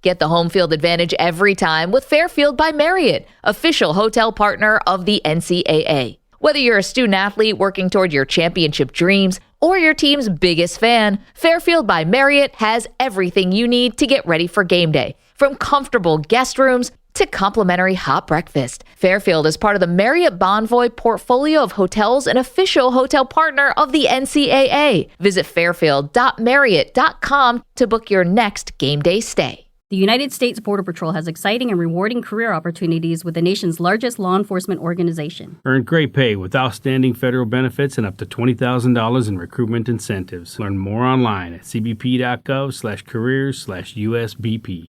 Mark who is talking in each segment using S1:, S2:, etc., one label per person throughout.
S1: Get the home field advantage every time with Fairfield by Marriott, official hotel partner of the NCAA. Whether you're a student athlete working toward your championship dreams or your team's biggest fan, Fairfield by Marriott has everything you need to get ready for game day. From comfortable guest rooms to complimentary hot breakfast, Fairfield is part of the Marriott Bonvoy portfolio of hotels and official hotel partner of the NCAA. Visit fairfield.marriott.com to book your next game day stay.
S2: The United States Border Patrol has exciting and rewarding career opportunities with the nation's largest law enforcement organization.
S3: Earn great pay with outstanding federal benefits and up to $20,000 in recruitment incentives. Learn more online at cbp.gov/careers/USBP.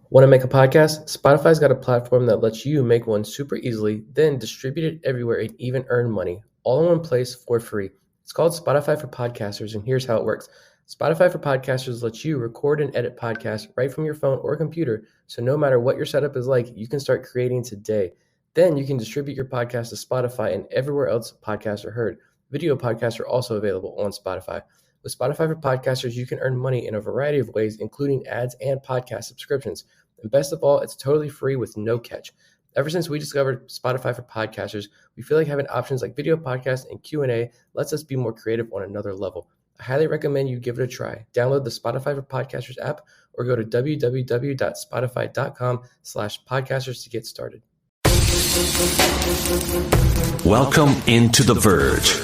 S4: Want to make a podcast? Spotify's got a platform that lets you make one super easily, then distribute it everywhere and even earn money, all in one place for free. It's called Spotify for Podcasters, and here's how it works. Spotify for Podcasters lets you record and edit podcasts right from your phone or computer, so no matter what your setup is like, you can start creating today. Then you can distribute your podcast to Spotify and everywhere else podcasts are heard. Video podcasts are also available on Spotify. With Spotify for Podcasters, you can earn money in a variety of ways, including ads and podcast subscriptions. And best of all, it's totally free with no catch. Ever since we discovered Spotify for Podcasters, we feel like having options like video podcasts and Q&A lets us be more creative on another level. I highly recommend you give it a try. Download the Spotify for Podcasters app or go to www.spotify.com/podcasters to get started.
S5: Welcome into The Verge,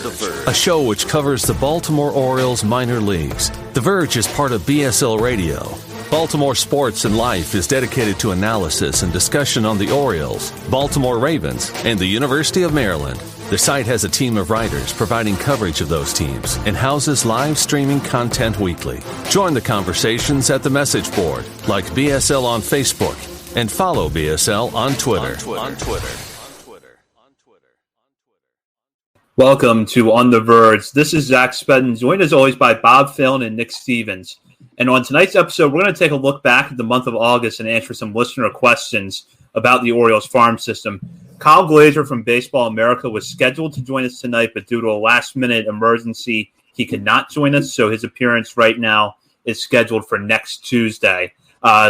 S5: a show which covers the Baltimore Orioles minor leagues. The Verge is part of BSL Radio. Baltimore Sports and Life is dedicated to analysis and discussion on the Orioles, Baltimore Ravens, and the University of Maryland. The site has a team of writers providing coverage of those teams and houses live streaming content weekly. Join the conversations at the message board, like BSL on Facebook, and follow BSL on Twitter.
S6: Welcome to On the Verge. This is Zach Spedden, joined as always by Bob Phelan and Nick Stevens. And on tonight's episode, we're going to take a look back at the month of August and answer some listener questions about the Orioles farm system. Kyle Glazer from Baseball America was scheduled to join us tonight, but due to a last-minute emergency, he could not join us, so his appearance right now is scheduled for next Tuesday.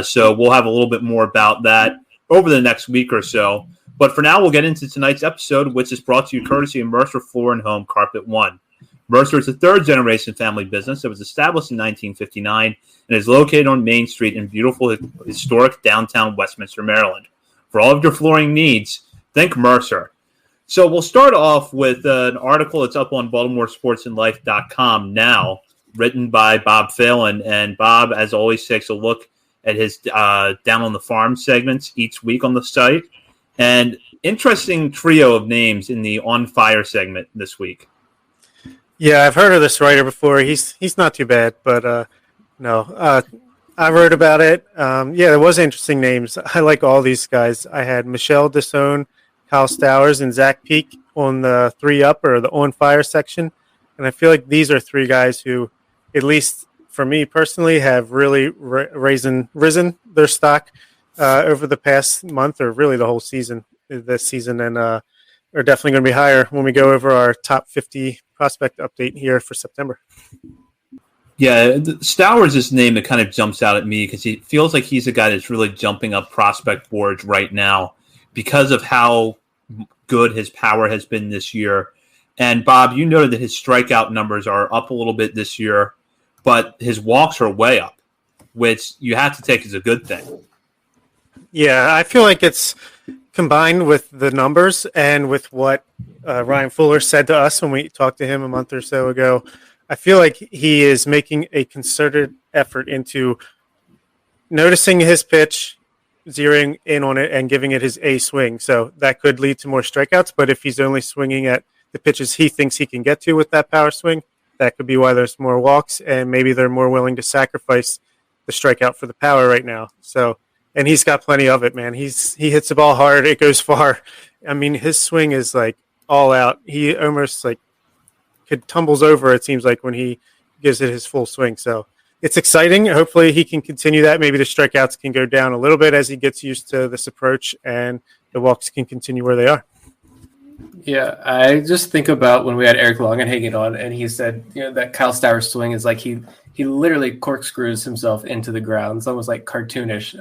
S6: So we'll have a little bit more about that over the next week or so. But for now, we'll get into tonight's episode, which is brought to you courtesy of Mercer Floor and Home Carpet One. Mercer is a third-generation family business that was established in 1959 and is located on Main Street in beautiful, historic downtown Westminster, Maryland. For all of your flooring needs, think Mercer. So we'll start off with an article that's up on BaltimoreSportsAndLife.com now, written by Bob Phelan. And Bob, as always, takes a look at his Down on the Farm segments each week on the site. And interesting trio of names in the On Fire segment this week.
S7: Yeah, I've heard of this writer before. He's not too bad, but no. I wrote about it. Yeah, there was interesting names. I like all these guys. I had Michelle Desone, Kyle Stowers, and Zach Peak on the 3-up or the On Fire section. And I feel like these are three guys who, at least for me personally, have really risen their stock over the past month or really the whole season, this season, and are definitely going to be higher when we go over our top 50 prospect update here for September.
S6: Yeah, Stowers is a name that kind of jumps out at me because he feels like he's a guy that's really jumping up prospect boards right now because of how good his power has been this year. And Bob, you noted that his strikeout numbers are up a little bit this year, but his walks are way up, which you have to take as a good thing.
S7: Yeah, I feel like it's combined with the numbers and with what Ryan Fuller said to us when we talked to him a month or so ago. I feel like he is making a concerted effort into noticing his pitch, zeroing in on it, and giving it his A swing. So that could lead to more strikeouts, but if he's only swinging at the pitches he thinks he can get to with that power swing, that could be why there's more walks, and maybe they're more willing to sacrifice the strikeout for the power right now. So, and he's got plenty of it, man. He hits the ball hard. It goes far. I mean, his swing is like all out. He almost like tumbles over, it seems like, when he gives it his full swing. So it's exciting. Hopefully he can continue that. Maybe the strikeouts can go down a little bit as he gets used to this approach, and the walks can continue where they are.
S8: Yeah, I just think about when we had Eric Longenhagen on, and he said, that Kyle Stowers swing is like he he literally corkscrews himself into the ground. It's almost like cartoonish.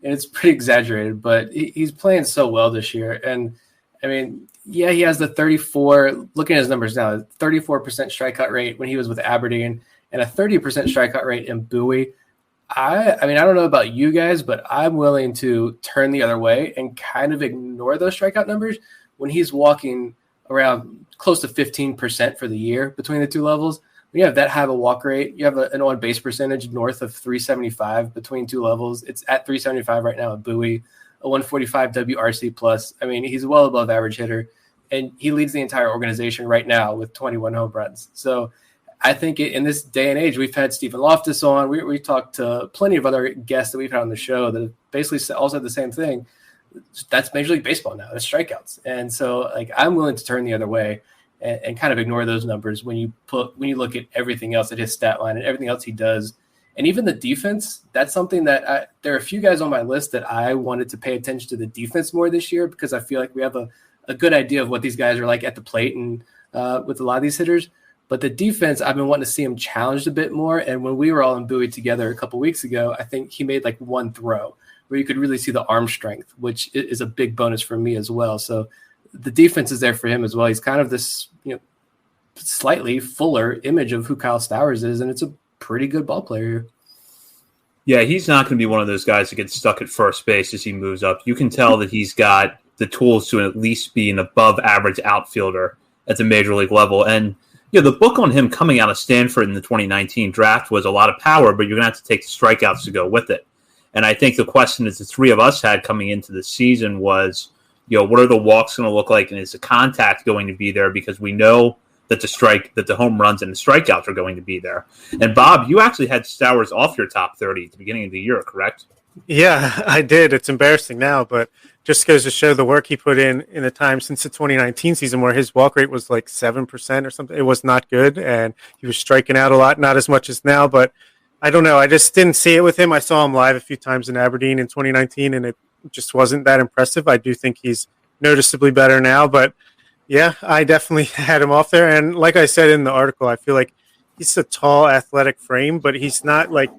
S8: And it's pretty exaggerated, but he's playing so well this year. And I mean, yeah, he has the 34, looking at his numbers now, 34% strikeout rate when he was with Aberdeen and a 30% strikeout rate in Bowie. I mean, I don't know about you guys, but I'm willing to turn the other way and kind of ignore those strikeout numbers when he's walking around close to 15% for the year between the two levels. When you have that high of a walk rate, you have an on-base percentage north of 375 between two levels. It's at 375 right now at Bowie, a 145 WRC plus. I mean, he's well above average hitter, and he leads the entire organization right now with 21 home runs. So I think in this day and age, we've had Stephen Loftus on. We talked to plenty of other guests that we've had on the show that have basically all said the same thing. That's Major League Baseball now. It's strikeouts. And so like I'm willing to turn the other way and kind of ignore those numbers when you look at everything else at his stat line and everything else he does. And even the defense, that's something that there are a few guys on my list that I wanted to pay attention to the defense more this year because I feel like we have a good idea of what these guys are like at the plate and with a lot of these hitters. But the defense, I've been wanting to see him challenged a bit more. And when we were all in Bowie together a couple weeks ago, I think he made like one throw where you could really see the arm strength, which is a big bonus for me as well. So the defense is there for him as well. He's kind of this, slightly fuller image of who Kyle Stowers is, and it's a pretty good ball player here.
S6: Yeah, he's not going to be one of those guys that gets stuck at first base as he moves up. You can tell that he's got the tools to at least be an above-average outfielder at the major league level. And the book on him coming out of Stanford in the 2019 draft was a lot of power, but you're going to have to take the strikeouts to go with it. And I think the question that the three of us had coming into the season was, what are the walks going to look like, and is the contact going to be there? Because we know that the home runs and the strikeouts are going to be there. And Bob, you actually had Stowers off your top 30 at the beginning of the year, correct?
S7: Yeah, I did. It's embarrassing now, but just goes to show the work he put in the time since the 2019 season where his walk rate was like 7% or something. It was not good, and he was striking out a lot, not as much as now, but I don't know. I just didn't see it with him. I saw him live a few times in Aberdeen in 2019, and it just wasn't that impressive. I do think he's noticeably better now, but yeah, I definitely had him off there. And like I said in the article, I feel like he's a tall, athletic frame, but he's not like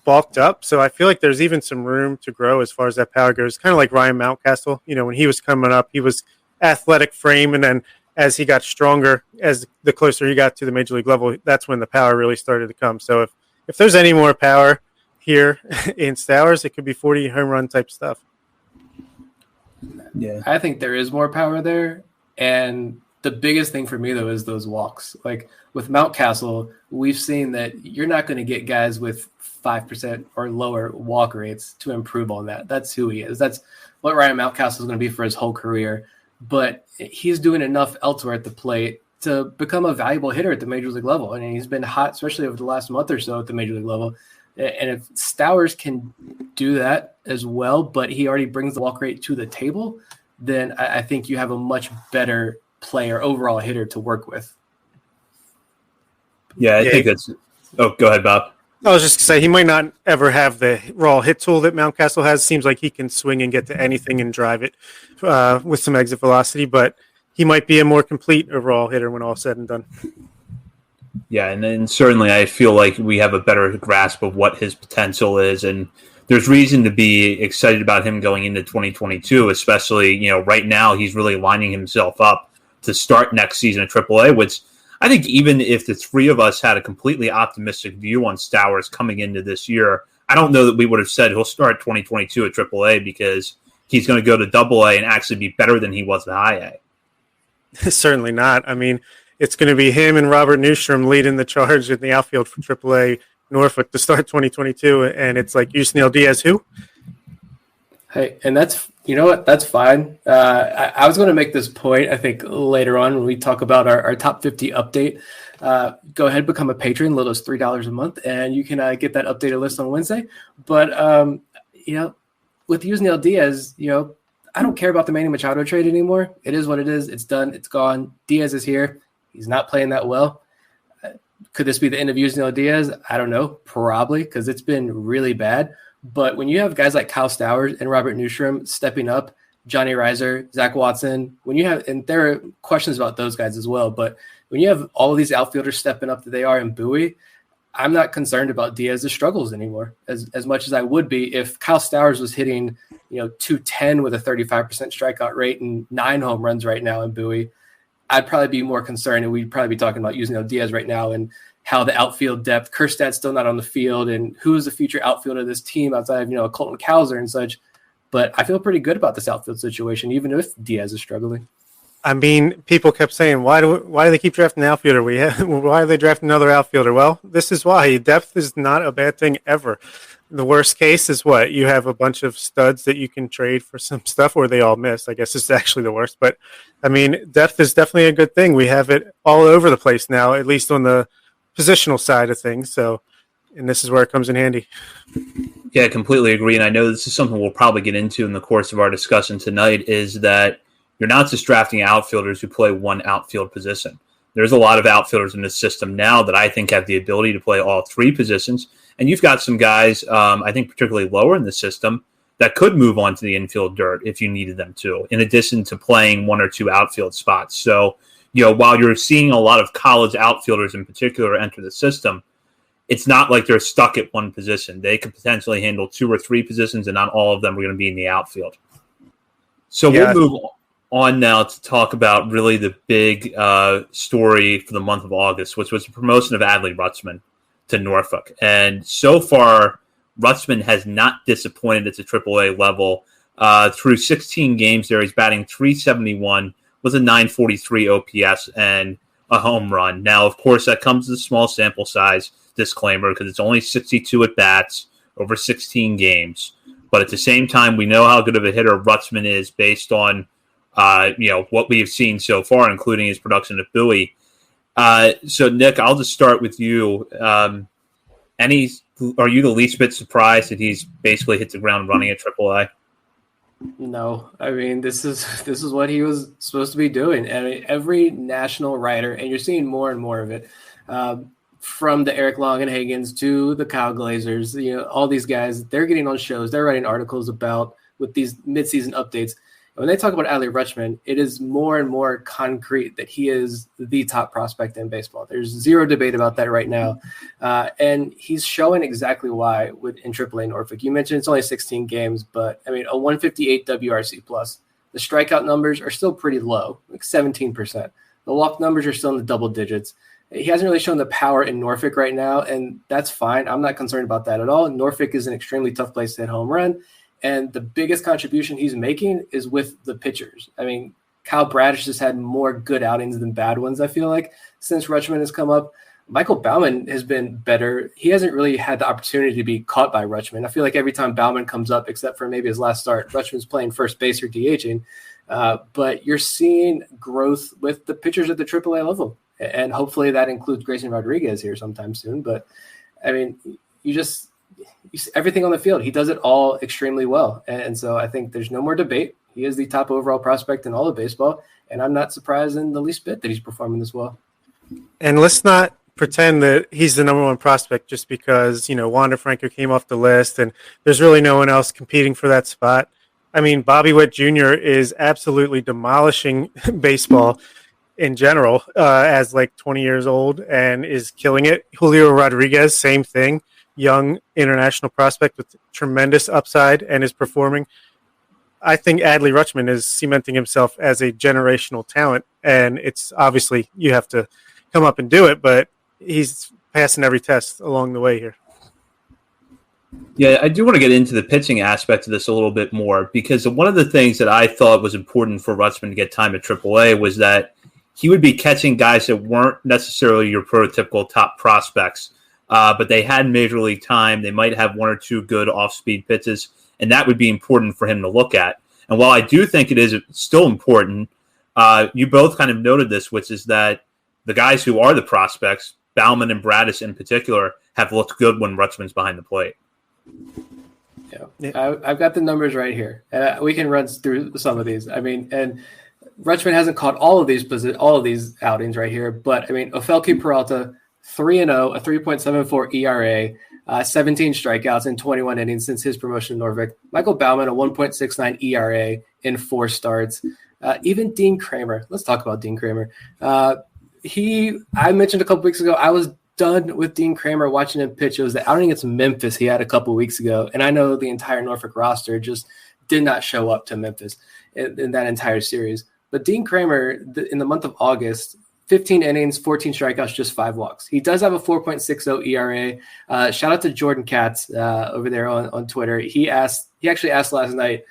S7: bulked up. So I feel like there's even some room to grow as far as that power goes. Kind of like Ryan Mountcastle. When he was coming up, he was athletic frame. And then as he got stronger, as the closer he got to the major league level, that's when the power really started to come. So if there's any more power here in Stowers, it could be 40 home run type stuff.
S8: Yeah, I think there is more power there. And the biggest thing for me, though, is those walks. Like with Mountcastle, we've seen that you're not going to get guys with 5% or lower walk rates to improve on that. That's who he is. That's what Ryan Mountcastle is going to be for his whole career. But he's doing enough elsewhere at the plate to become a valuable hitter at the major league level. And he's been hot, especially over the last month or so at the major league level. And if Stowers can do that as well, but he already brings the walk rate to the table, then I think you have a much better player, overall hitter to work with.
S6: Yeah, I think that's – oh, go ahead, Bob.
S7: I was just going to say, he might not ever have the raw hit tool that Mountcastle has. Seems like he can swing and get to anything and drive it with some exit velocity, but he might be a more complete overall hitter when all said and done.
S6: Yeah, and then certainly I feel like we have a better grasp of what his potential is, and there's reason to be excited about him going into 2022, especially, right now he's really lining himself up to start next season at AAA, which I think even if the three of us had a completely optimistic view on Stowers coming into this year, I don't know that we would have said he'll start 2022 at AAA because he's going to go to AA and actually be better than he was at High
S7: A. Certainly not. I mean, it's going to be him and Robert Newstrom leading the charge in the outfield for AAA Norfolk to start 2022, and it's like Yusniel Diaz who?
S8: Hey, and that's, that's fine. I was going to make this point, I think, later on when we talk about our top 50 update. Go ahead, become a patron, little as $3 a month, and you can get that updated list on Wednesday. But, with Yusniel Diaz, I don't care about the Manny Machado trade anymore. It is what it is. It's done. It's gone. Diaz is here. He's not playing that well. Could this be the end of Yusniel Diaz? I don't know. Probably, because it's been really bad. But when you have guys like Kyle Stowers and Robert Newstrom stepping up, Johnny Reiser, Zach Watson, and there are questions about those guys as well, but when you have all of these outfielders stepping up that they are in Bowie, I'm not concerned about Diaz's struggles anymore as much as I would be if Kyle Stowers was hitting, 210 with a 35% strikeout rate and 9 home runs right now in Bowie. I'd probably be more concerned, and we'd probably be talking about using Diaz right now and how the outfield depth, Kerstad's still not on the field, and who is the future outfielder of this team outside of, Colton Cowser and such. But I feel pretty good about this outfield situation, even if Diaz is struggling.
S7: I mean, people kept saying, why do they keep drafting an outfielder? Why are they drafting another outfielder? Well, this is why. Depth is not a bad thing ever. The worst case is what? You have a bunch of studs that you can trade for some stuff, or they all miss. I guess it's actually the worst. But, I mean, depth is definitely a good thing. We have it all over the place now, at least on the positional side of things. So, and this is where it comes in handy.
S6: Yeah, I completely agree. And I know this is something we'll probably get into in the course of our discussion tonight, is that you're not just drafting outfielders who play one outfield position. There's a lot of outfielders in this system now that I think have the ability to play all 3 positions. And you've got some guys, I think particularly lower in the system, that could move on to the infield dirt if you needed them to, in addition to playing 1 or 2 outfield spots. So, while you're seeing a lot of college outfielders in particular enter the system, it's not like they're stuck at one position. They could potentially handle 2 or 3 positions, and not all of them are going to be in the outfield. So we'll move on now to talk about really the big story for the month of August, which was the promotion of Adley Rutschman to Norfolk. And so far, Rutschman has not disappointed at the AAA level. Through 16 games there, he's batting .371 with a .943 OPS and a home run. Now, of course, that comes with a small sample size disclaimer because it's only 62 at-bats over 16 games. But at the same time, we know how good of a hitter Rutschman is based on what we have seen so far, including his production at Bowie. So, Nick, I'll just start with you. Are you the least bit surprised that he's basically hit the ground running at AAA?
S8: No, I mean, this is what he was supposed to be doing. I mean, every national writer, and you're seeing more and more of it, from the Eric Longenhagens to the Kyle Glazers, all these guys, they're getting on shows, they're writing articles about with these midseason updates. When they talk about Adley Rutschman, it is more and more concrete that he is the top prospect in baseball. There's zero debate about that right now. And he's showing exactly why in AAA Norfolk. You mentioned it's only 16 games, but I mean, a 158 WRC plus. The strikeout numbers are still pretty low, like 17%. The walk numbers are still in the double digits. He hasn't really shown the power in Norfolk right now, and that's fine. I'm not concerned about that at all. Norfolk is an extremely tough place to hit home run. And the biggest contribution he's making is with the pitchers. I mean, Kyle Bradish has had more good outings than bad ones, I feel like, since Rutschman has come up. Michael Baumann has been better. He hasn't really had the opportunity to be caught by Rutschman. I feel like every time Baumann comes up, except for maybe his last start, Rutschman's playing first base or DHing. But you're seeing growth with the pitchers at the AAA level. And hopefully that includes Grayson Rodriguez here sometime soon. But, I mean, you see everything on the field. He does it all extremely well. And so I think there's no more debate. He is the top overall prospect in all of baseball. And I'm not surprised in the least bit that he's performing this well.
S7: And let's not pretend that he's the number one prospect just because, Wander Franco came off the list and there's really no one else competing for that spot. I mean, Bobby Witt Jr. is absolutely demolishing baseball in general as like 20 years old and is killing it. Julio Rodriguez, same thing. Young international prospect with tremendous upside and is performing. I think Adley Rutschman is cementing himself as a generational talent, and it's obviously you have to come up and do it, but he's passing every test along the way here.
S6: Yeah, I do want to get into the pitching aspect of this a little bit more because one of the things that I thought was important for Rutschman to get time at AAA was that he would be catching guys that weren't necessarily your prototypical top prospects. But they had major league time. They might have 1 or 2 good off-speed pitches, and that would be important for him to look at. And while I do think it is still important, you both kind of noted this, which is that the guys who are the prospects, Baumann and Bradish in particular, have looked good when Rutschman's behind the plate.
S8: Yeah, I've got the numbers right here. We can run through some of these. I mean, and Rutschman hasn't caught all of these outings right here, but I mean, Ofelky Peralta, 3-0, a 3.74 ERA, 17 strikeouts in 21 innings since his promotion to Norfolk. Michael Baumann, a 1.69 ERA in 4 starts. Even Dean Kramer. Let's talk about Dean Kramer. I mentioned a couple weeks ago, I was done with Dean Kramer watching him pitch. It was the outing against Memphis he had a couple weeks ago. And I know the entire Norfolk roster just did not show up to Memphis in that entire series. But Dean Kramer, in the month of August, 15 innings, 14 strikeouts, just 5 walks. He does have a 4.60 ERA. Shout out to Jordan Katz over there on Twitter. He actually asked last night,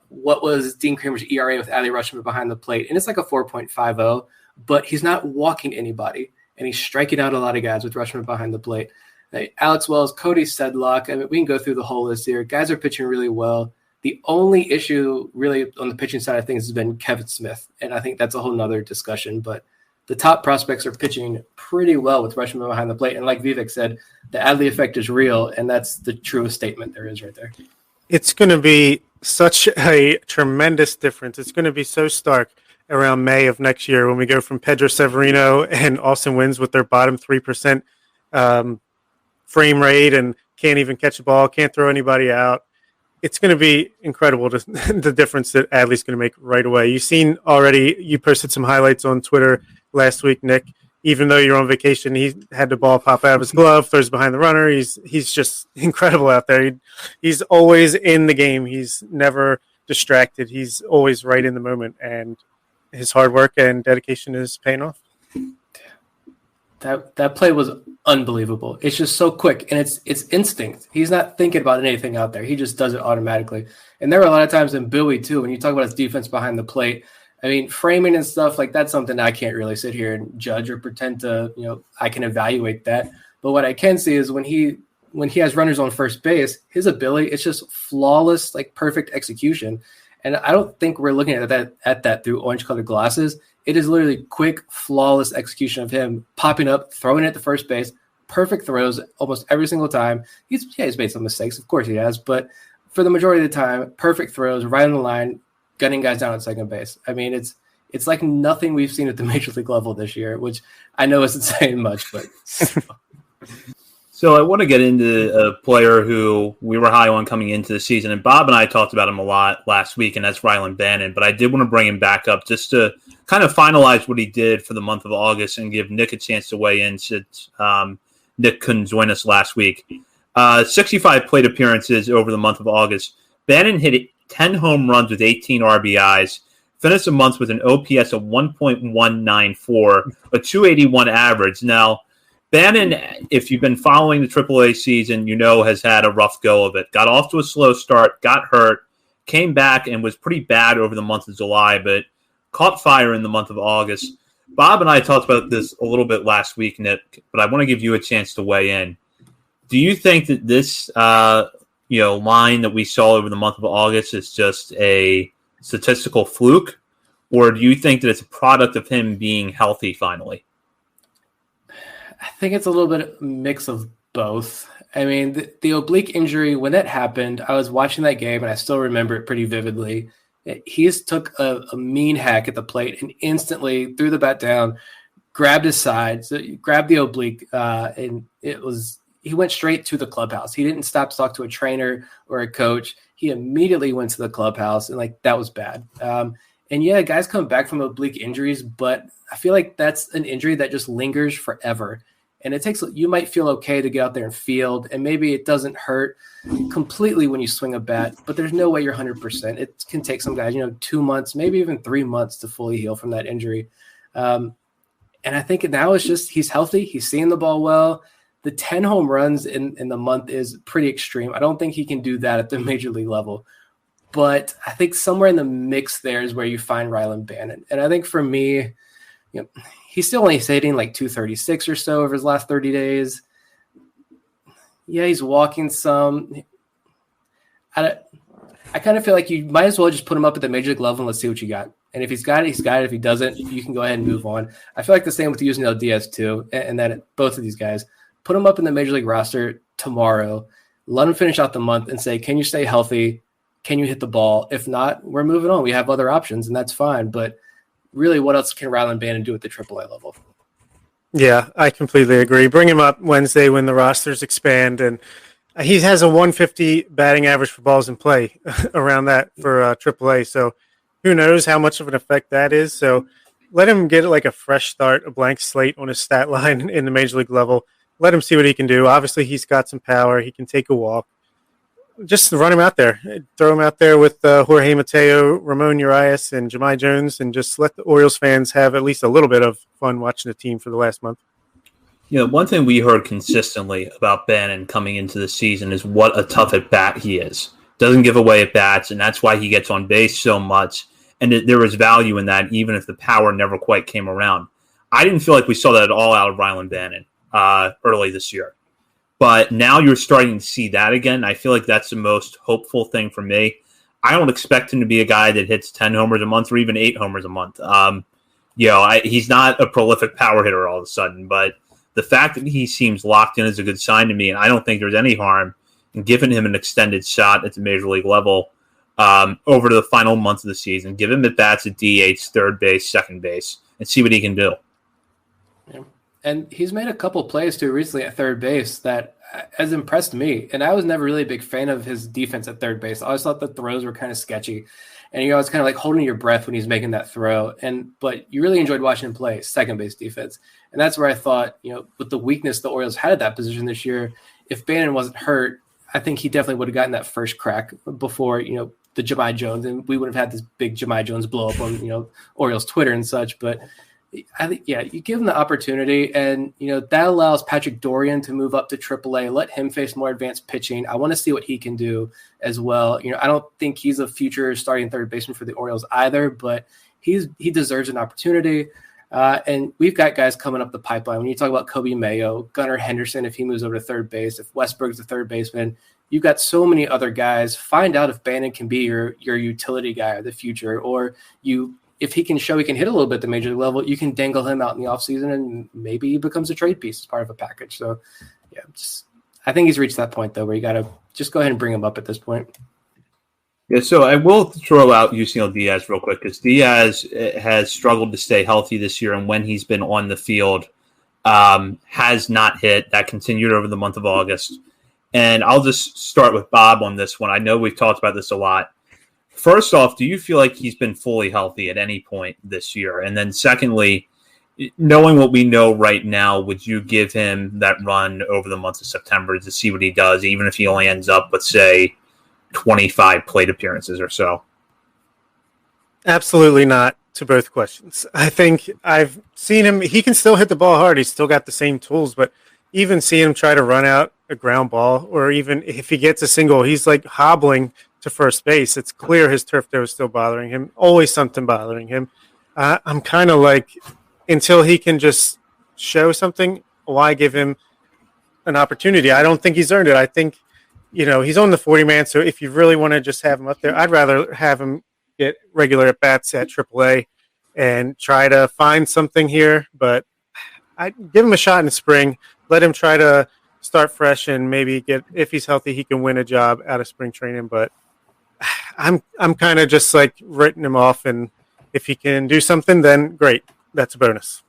S8: what was Dean Kramer's ERA with Adley Rutschman behind the plate? And it's like a 4.50, but he's not walking anybody, and he's striking out a lot of guys with Rutschman behind the plate. Alex Wells, Cody Sedlock, I mean, we can go through the whole list here. Guys are pitching really well. The only issue really on the pitching side of things has been Kevin Smith, and I think that's a whole nother discussion, but the top prospects are pitching pretty well with Rutschman behind the plate. And like Vivek said, the Adley effect is real, and that's the truest statement there is right there.
S7: It's going to be such a tremendous difference. It's going to be so stark around May of next year when we go from Pedro Severino and Austin Wynns with their bottom 3% frame rate and can't even catch a ball, can't throw anybody out. It's going to be incredible, the difference that Adley's going to make right away. You've seen already, you posted some highlights on Twitter last week, Nick. Even though you're on vacation, he had the ball pop out of his glove, throws behind the runner. He's just incredible out there. He's always in the game. He's never distracted. He's always right in the moment, and his hard work and dedication is paying off.
S8: That play was unbelievable. It's just so quick, and it's instinct. He's not thinking about anything out there. He just does it automatically. And there were a lot of times in Bowie, too, when you talk about his defense behind the plate, I mean, framing and stuff, like that's something I can't really sit here and judge or pretend to, I can evaluate that. But what I can see is when he has runners on first base, his ability, it's just flawless, like perfect execution. And I don't think we're looking at that through orange-colored glasses. It is literally quick, flawless execution of him popping up, throwing it at the first base, perfect throws almost every single time. He's made some mistakes, of course he has, but for the majority of the time, perfect throws, right on the line, gunning guys down at second base. I mean, it's like nothing we've seen at the major league level this year, which I know isn't saying much, but.
S6: So I want to get into a player who we were high on coming into the season, and Bob and I talked about him a lot last week, and that's Rylan Bannon. But I did want to bring him back up just to kind of finalize what he did for the month of August and give Nick a chance to weigh in since Nick couldn't join us last week. 65 plate appearances over the month of August. Bannon hit 10 home runs with 18 RBIs, finished the month with an OPS of 1.194, a 281 average. Now, Bannon, if you've been following the AAA season, has had a rough go of it. Got off to a slow start, got hurt, came back and was pretty bad over the month of July, but caught fire in the month of August. Bob and I talked about this a little bit last week, Nick, but I want to give you a chance to weigh in. Do you think that this line that we saw over the month of August is just a statistical fluke, or do you think that it's a product of him being healthy finally?
S8: I think it's a little bit of a mix of both. I mean, the oblique injury, when that happened, I was watching that game, and I still remember it pretty vividly. He just took a mean hack at the plate and instantly threw the bat down, grabbed his side, grabbed the oblique, and he went straight to the clubhouse. He didn't stop to talk to a trainer or a coach. He immediately went to the clubhouse, and that was bad. And yeah, guys come back from oblique injuries, but I feel like that's an injury that just lingers forever. And you might feel okay to get out there and field, and maybe it doesn't hurt completely when you swing a bat, but there's no way you're 100%. It can take some guys, 2 months, maybe even 3 months to fully heal from that injury. And I think now it's just he's healthy. He's seeing the ball well. The 10 home runs in the month is pretty extreme. I don't think he can do that at the major league level. But I think somewhere in the mix there is where you find Rylan Bannon. And I think for me, he's still only hitting like 236 or so over his last 30 days. Yeah, he's walking some. I kind of feel like you might as well just put him up at the major league level and let's see what you got. And if he's got it, he's got it. If he doesn't, you can go ahead and move on. I feel like the same with Yusniel Diaz too, and that both of these guys. Put him up in the major league roster tomorrow. Let him finish out the month and say, can you stay healthy? Can you hit the ball? If not, we're moving on. We have other options, and that's fine. But really, what else can Rylan Bannon do at the AAA level?
S7: Yeah, I completely agree. Bring him up Wednesday when the rosters expand, and he has a 150 batting average for balls in play around that for AAA. So who knows how much of an effect that is. So let him get like a fresh start, a blank slate on his stat line in the major league level. let him see what he can do. Obviously, he's got some power. He can take a walk. Just run him out there. Throw him out there with Jorge Mateo, Ramon Urias, and Jahmai Jones, and just let the Orioles fans have at least a little bit of fun watching the team for the last month.
S6: One thing we heard consistently about Bannon coming into the season is what a tough at-bat he is. Doesn't give away at-bats, and that's why he gets on base so much. And there was value in that, even if the power never quite came around. I didn't feel like we saw that at all out of Rylan Bannon early this year. But now you're starting to see that again. I feel like that's the most hopeful thing for me. I don't expect him to be a guy that hits 10 homers a month or even 8 homers a month. He's not a prolific power hitter all of a sudden, but the fact that he seems locked in is a good sign to me, and I don't think there's any harm in giving him an extended shot at the major league level over the final month of the season. Give him at-bats at DH, third base, second base, and see what he can do.
S8: Yeah. And he's made a couple plays, too, recently at third base that has impressed me. And I was never really a big fan of his defense at third base. I always thought the throws were kind of sketchy. And you're always kind of like holding your breath when he's making that throw. But you really enjoyed watching him play second base defense. And that's where I thought, with the weakness the Orioles had at that position this year, if Bannon wasn't hurt, I think he definitely would have gotten that first crack before, the Jahmai Jones. And we would have had this big Jahmai Jones blow up on, Orioles Twitter and such. But I think, you give him the opportunity, and, that allows Patrick Dorian to move up to AAA, let him face more advanced pitching. I want to see what he can do as well. I don't think he's a future starting third baseman for the Orioles either, but he deserves an opportunity. And we've got guys coming up the pipeline. When you talk about Kobe Mayo, Gunnar Henderson, if he moves over to third base, if Westberg's the third baseman, you've got so many other guys. Find out if Bannon can be your utility guy of the future, or if he can show he can hit a little bit at the major league level, you can dangle him out in the offseason and maybe he becomes a trade piece as part of a package. So, I think he's reached that point, though, where you got to just go ahead and bring him up at this point.
S6: Yeah, so I will throw out Yusniel Diaz real quick, because Diaz has struggled to stay healthy this year, and when he's been on the field, has not hit. That continued over the month of August. And I'll just start with Bob on this one. I know we've talked about this a lot. First off, do you feel like he's been fully healthy at any point this year? And then secondly, knowing what we know right now, would you give him that run over the month of September to see what he does, even if he only ends up with, say, 25 plate appearances or so?
S7: Absolutely not to both questions. I think I've seen him. He can still hit the ball hard. He's still got the same tools, but even seeing him try to run out a ground ball, or even if he gets a single, he's like hobbling to first base. It's clear his turf toe is still bothering him. Always something bothering him. I'm kind of like, until he can just show something, why give him an opportunity? I don't think he's earned it. I think, he's on the 40-man, so if you really want to just have him up there, I'd rather have him get regular at-bats at AAA and try to find something here. But I'd give him a shot in the spring. Let him try to start fresh and maybe if he's healthy, he can win a job out of spring training. But I'm kind of just like writing him off, and if he can do something, then great. That's a bonus.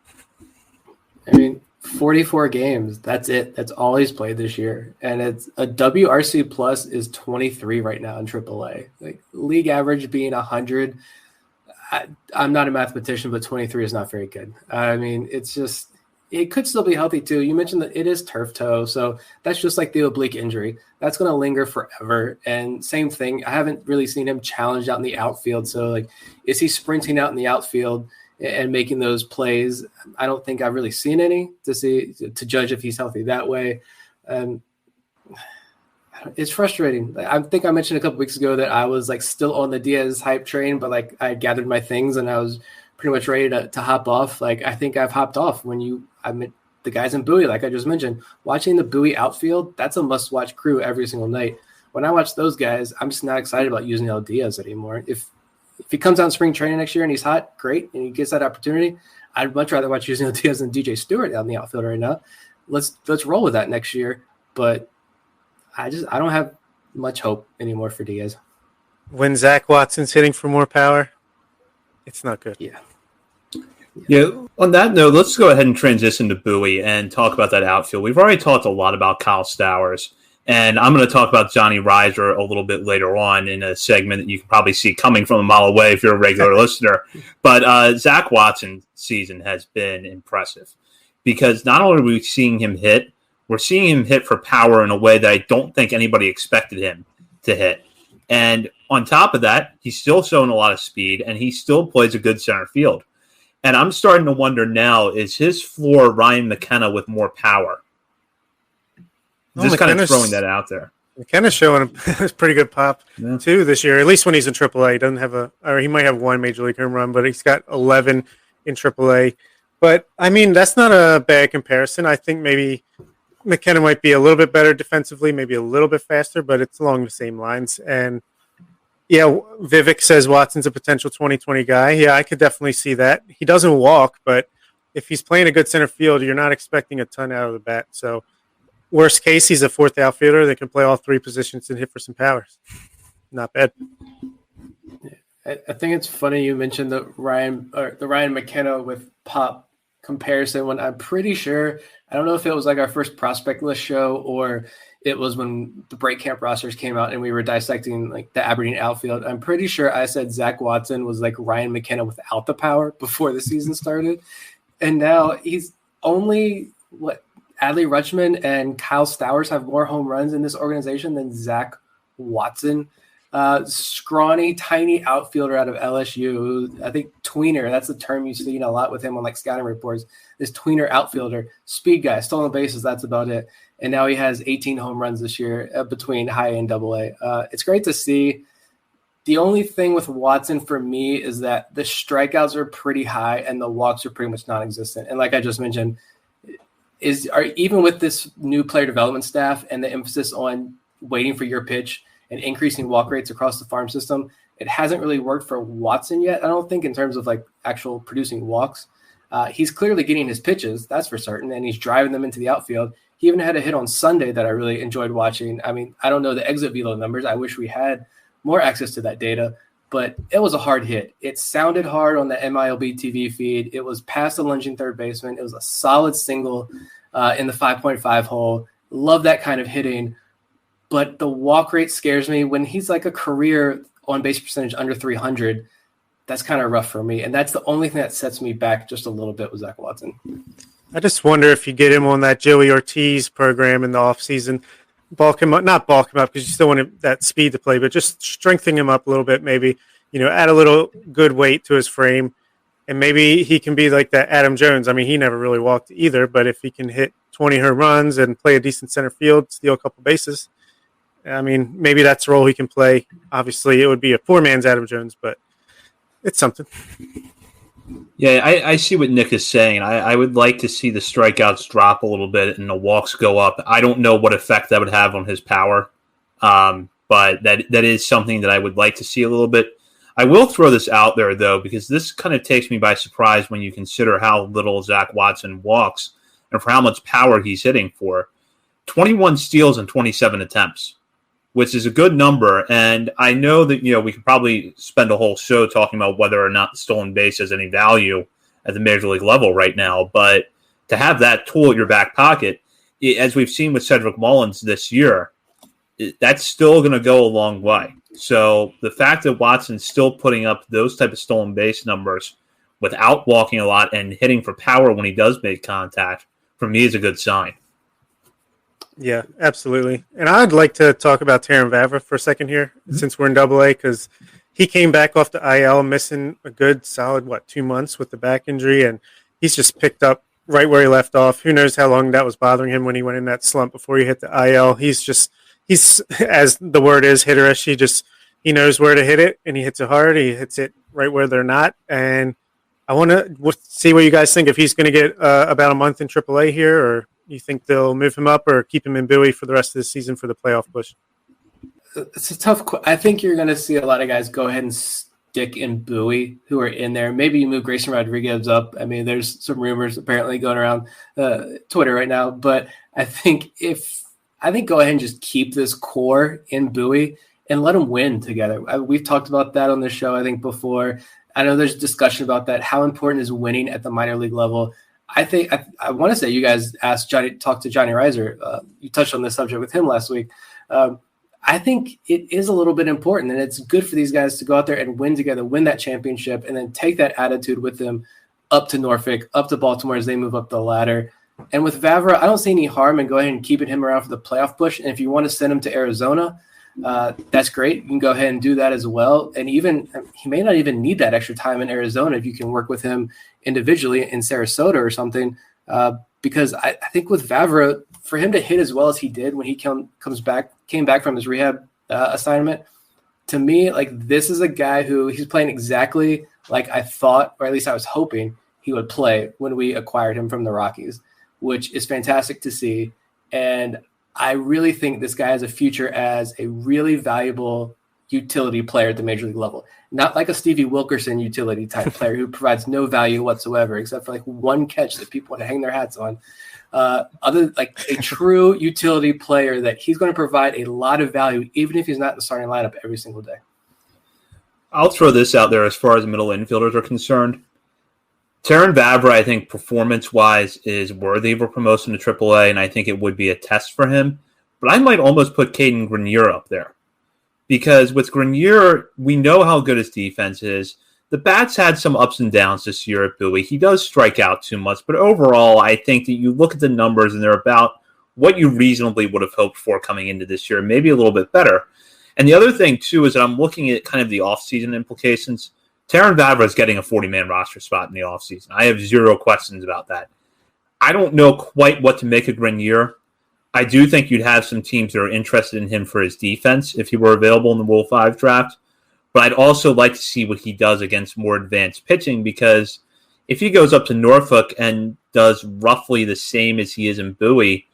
S8: I mean, 44 games. That's it. That's all he's played this year, and it's a WRC plus is 23 right now in AAA. Like league average being 100. I'm not a mathematician, but 23 is not very good. I mean, it could still be healthy too. You mentioned that it is turf toe, so that's just like the oblique injury. That's going to linger forever. And same thing, I haven't really seen him challenged out in the outfield. So, like, is he sprinting out in the outfield and making those plays? I don't think I've really seen any to judge if he's healthy that way. It's frustrating. I think I mentioned a couple weeks ago that I was like still on the Diaz hype train, but like I gathered my things and I was pretty much ready to hop off. Like I think I've hopped off when I met the guys in Bowie, like I just mentioned, watching the Bowie outfield, that's a must-watch crew every single night. When I watch those guys, I'm just not excited about using El Diaz anymore. If he comes out in spring training next year and he's hot, great, and he gets that opportunity, I'd much rather watch using El Diaz than DJ Stewart out in the outfield right now. Let's roll with that next year. But I don't have much hope anymore for Diaz.
S7: When Zach Watson's hitting for more power, it's not good.
S6: Yeah. On that note, let's go ahead and transition to Bowie and talk about that outfield. We've already talked a lot about Kyle Stowers, and I'm going to talk about Johnny Reiser a little bit later on in a segment that you can probably see coming from a mile away if you're a regular listener. But Zach Watson's season has been impressive because not only are we seeing him hit, we're seeing him hit for power in a way that I don't think anybody expected him to hit. And on top of that, he's still showing a lot of speed, and he still plays a good center field. And I'm starting to wonder now, is his floor Ryan McKenna with more power? Just kind of throwing that out there.
S7: McKenna's showing a pretty good pop, too, this year, at least when he's in AAA. He doesn't have or he might have one Major League home run, but he's got 11 in AAA. But, I mean, that's not a bad comparison. I think maybe McKenna might be a little bit better defensively, maybe a little bit faster, but it's along the same lines. And, yeah, Vivek says Watson's a potential 2020 guy. Yeah, I could definitely see that. He doesn't walk, but if he's playing a good center field, you're not expecting a ton out of the bat. So, worst case, he's a fourth outfielder that can play all three positions and hit for some powers. Not bad.
S8: I think it's funny you mentioned the Ryan McKenna with pop comparison when I'm pretty sure, I don't know if it was like our first prospect list show or it was when the break camp rosters came out and we were dissecting like the Aberdeen outfield. I'm pretty sure I said Zach Watson was like Ryan McKenna without the power before the season started. And now he's only Adley Rutschman and Kyle Stowers have more home runs in this organization than Zach Watson. Scrawny, tiny outfielder out of LSU. I think tweener, that's the term you've seen a lot with him on like scouting reports. This tweener outfielder, speed guy, stolen bases, that's about it. And now he has 18 home runs this year between high and double A. It's great to see. The only thing with Watson for me is that the strikeouts are pretty high and the walks are pretty much non-existent. And like I just mentioned, even with this new player development staff and the emphasis on waiting for your pitch and increasing walk rates across the farm system, it hasn't really worked for Watson yet, I don't think, in terms of like actual producing walks. He's clearly getting his pitches, that's for certain, and he's driving them into the outfield. He even had a hit on Sunday that I really enjoyed watching. I mean, I don't know the exit velo numbers. I wish we had more access to that data, but it was a hard hit. It sounded hard on the MILB TV feed. It was past the lunging third baseman. It was a solid single in the 5.5 hole. Love that kind of hitting. But the walk rate scares me. When he's like a career on-base percentage under 300, that's kind of rough for me. And that's the only thing that sets me back just a little bit with Zach Watson.
S7: I just wonder if you get him on that Joey Ortiz program in the offseason, not bulk him up because you still want that speed to play, but just strengthen him up a little bit maybe, add a little good weight to his frame. And maybe he can be like that Adam Jones. I mean, he never really walked either, but if he can hit 20 home runs and play a decent center field, steal a couple bases, I mean, maybe that's the role he can play. Obviously, it would be a poor man's Adam Jones, but it's something.
S6: Yeah, I see what Nick is saying. I would like to see the strikeouts drop a little bit and the walks go up. I don't know what effect that would have on his power, but that is something that I would like to see a little bit. I will throw this out there, though, because this kind of takes me by surprise when you consider how little Zach Watson walks and for how much power he's hitting for. 21 steals and 27 attempts, which is a good number. And I know that, we could probably spend a whole show talking about whether or not stolen base has any value at the major league level right now. But to have that tool at your back pocket, as we've seen with Cedric Mullins this year, that's still going to go a long way. So the fact that Watson's still putting up those type of stolen base numbers without walking a lot and hitting for power when he does make contact, for me, is a good sign.
S7: Yeah, absolutely. And I'd like to talk about Taron Vavra for a second here, since we're in AA, because he came back off the IL missing a good solid, 2 months with the back injury, and he's just picked up right where he left off. Who knows how long that was bothering him when he went in that slump before he hit the IL. He's, as the word is, hitterish. He knows where to hit it, and he hits it hard. He hits it right where they're not. And I want to see what you guys think. If he's going to get about a month in AAA here, or you think they'll move him up or keep him in Bowie for the rest of the season for the playoff push?
S8: It's a tough I think you're going to see a lot of guys go ahead and stick in Bowie who are in there. Maybe you move Grayson Rodriguez up. I mean, there's some rumors apparently going around Twitter right now. But I think go ahead and just keep this core in Bowie and let them win together. We've talked about that on the show, I think, before. I know there's discussion about that. How important is winning at the minor league level? I think I want to say you guys talked to Johnny Reiser. You touched on this subject with him last week. I think it is a little bit important, and it's good for these guys to go out there and win together, win that championship, and then take that attitude with them up to Norfolk, up to Baltimore as they move up the ladder. And with Vavra, I don't see any harm in going ahead and keeping him around for the playoff push. And if you want to send him to Arizona, that's great. You can go ahead and do that as well. And even he may not even need that extra time in Arizona if you can work with him individually in Sarasota or something. Because I think with Vavra, for him to hit as well as he did when he came back from his rehab assignment, to me, like, this is a guy who he's playing exactly like I thought, or at least I was hoping he would play when we acquired him from the Rockies, which is fantastic to see. And I really think this guy has a future as a really valuable utility player at the major league level. Not like a Stevie Wilkerson utility type player who provides no value whatsoever, except for like one catch that people want to hang their hats on. Other like a true utility player that he's going to provide a lot of value, even if he's not in the starting lineup every single day.
S6: I'll throw this out there as far as middle infielders are concerned. Terrin Vavra, I think, performance-wise, is worthy of a promotion to AAA, and I think it would be a test for him. But I might almost put Caden Grenier up there. Because with Grenier, we know how good his defense is. The Bats had some ups and downs this year at Bowie. He does strike out too much, but overall, I think that you look at the numbers, and they're about what you reasonably would have hoped for coming into this year, maybe a little bit better. And the other thing, too, is that I'm looking at kind of the offseason implications. Terrin Vavra is getting a 40-man roster spot in the offseason. I have zero questions about that. I don't know quite what to make of Grenier. I do think you'd have some teams that are interested in him for his defense if he were available in the Rule 5 draft. But I'd also like to see what he does against more advanced pitching, because if he goes up to Norfolk and does roughly the same as he is in Bowie,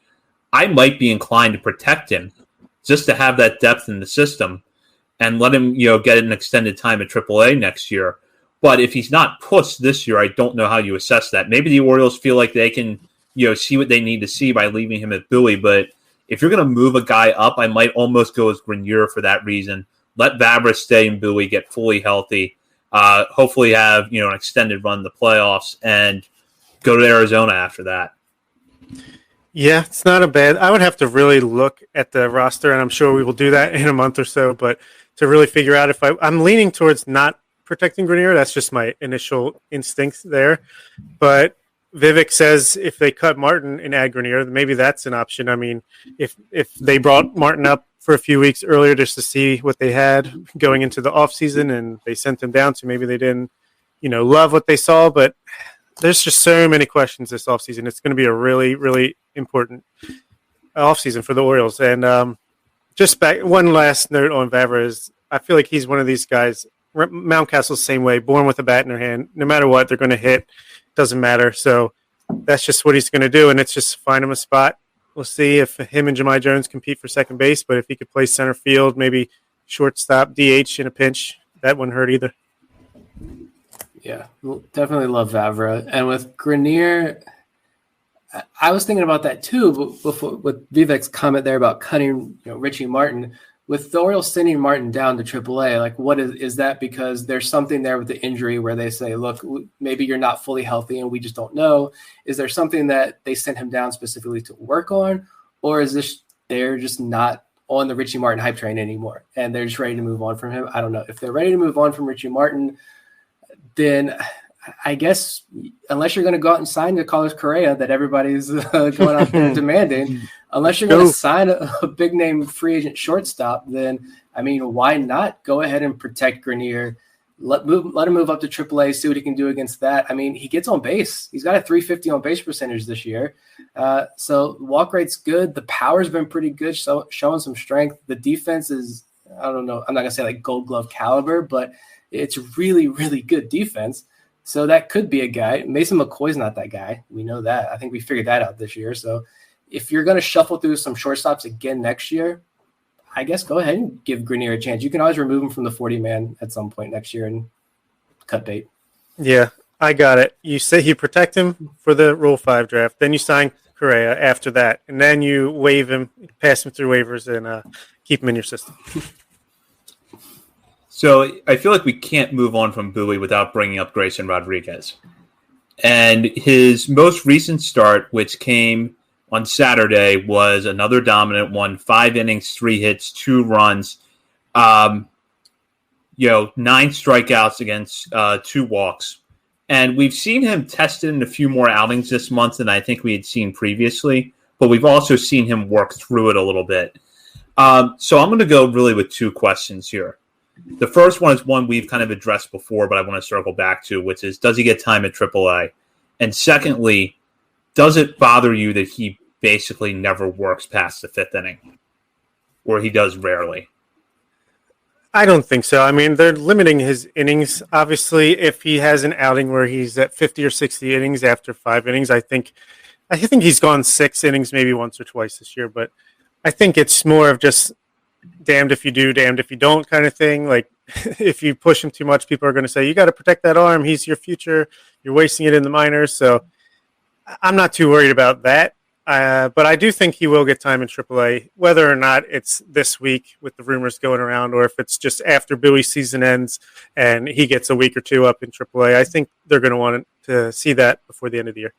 S6: I might be inclined to protect him just to have that depth in the system and let him, get an extended time at AAA next year. But if he's not pushed this year, I don't know how you assess that. Maybe the Orioles feel like they can, see what they need to see by leaving him at Bowie. But if you're going to move a guy up, I might almost go as Grenier for that reason. Let Vavra stay in Bowie, get fully healthy, hopefully have, an extended run in the playoffs, and go to Arizona after that.
S7: Yeah, it's not a bad. I would have to really look at the roster, and I'm sure we will do that in a month or so. But to really figure out if I'm leaning towards not protecting Grenier. That's just my initial instinct there. But Vivek says if they cut Martin and add Grenier, maybe that's an option. I mean, if they brought Martin up for a few weeks earlier just to see what they had going into the offseason, and they sent him down, so maybe they didn't, love what they saw. But there's just so many questions this offseason. It's going to be a really, really important offseason for the Orioles. And just back, one last note on Vavra is I feel like he's one of these guys, Mountcastle's the same way, born with a bat in their hand. No matter what, they're going to hit. Doesn't matter. So that's just what he's going to do, and it's just find him a spot. We'll see if him and Jahmai Jones compete for second base, but if he could play center field, maybe shortstop, DH in a pinch, that wouldn't hurt either.
S8: Yeah, definitely love Vavra. And with Grenier, I was thinking about that too, before, with Vivek's comment there about cutting Richie Martin. With the Orioles sending Martin down to AAA, like, what is that? Because there's something there with the injury where they say, look, maybe you're not fully healthy and we just don't know. Is there something that they sent him down specifically to work on? Or is this they're just not on the Richie Martin hype train anymore and they're just ready to move on from him? I don't know. If they're ready to move on from Richie Martin, then I guess unless you're going to go out and sign to Carlos Correa that everybody's going out there demanding, unless you're going to sign a big name free agent shortstop, then I mean, why not go ahead and protect Grenier? Let him move up to AAA, see what he can do against that. I mean, he gets on base. He's got a .350 on base percentage this year. So walk rate's good. The power's been pretty good, so showing some strength. The defense is, I don't know, I'm not going to say like Gold Glove caliber, but it's really, really good defense. So that could be a guy. Mason McCoy's not that guy. We know that. I think we figured that out this year. So if you're going to shuffle through some shortstops again next year, I guess go ahead and give Grenier a chance. You can always remove him from the 40-man at some point next year and cut bait.
S7: Yeah, I got it. You say you protect him for the Rule 5 draft. Then you sign Correa after that. And then you waive him, pass him through waivers, and keep him in your system.
S6: So I feel like we can't move on from Bowie without bringing up Grayson Rodriguez. And his most recent start, which came on Saturday, was another dominant one. 5 innings, 3 hits, 2 runs. 9 strikeouts against 2 walks. And we've seen him tested in a few more outings this month than I think we had seen previously, but we've also seen him work through it a little bit. So I'm going to go really with two questions here. The first one is one we've kind of addressed before, but I want to circle back to, which is, does he get time at AAA? And secondly, does it bother you that he basically never works past the fifth inning, or he does rarely?
S7: I don't think so. I mean, they're limiting his innings. Obviously, if he has an outing where he's at 50 or 60 innings after 5 innings, I think he's gone 6 innings maybe once or twice this year. But I think it's more of just damned if you do, damned if you don't kind of thing. Like, if you push him too much, people are going to say, you got to protect that arm. He's your future. You're wasting it in the minors. So I'm not too worried about that. But I do think he will get time in AAA, whether or not it's this week with the rumors going around, or if it's just after Bowie's season ends and he gets a week or two up in AAA. I think they're going to want to see that before the end of the year.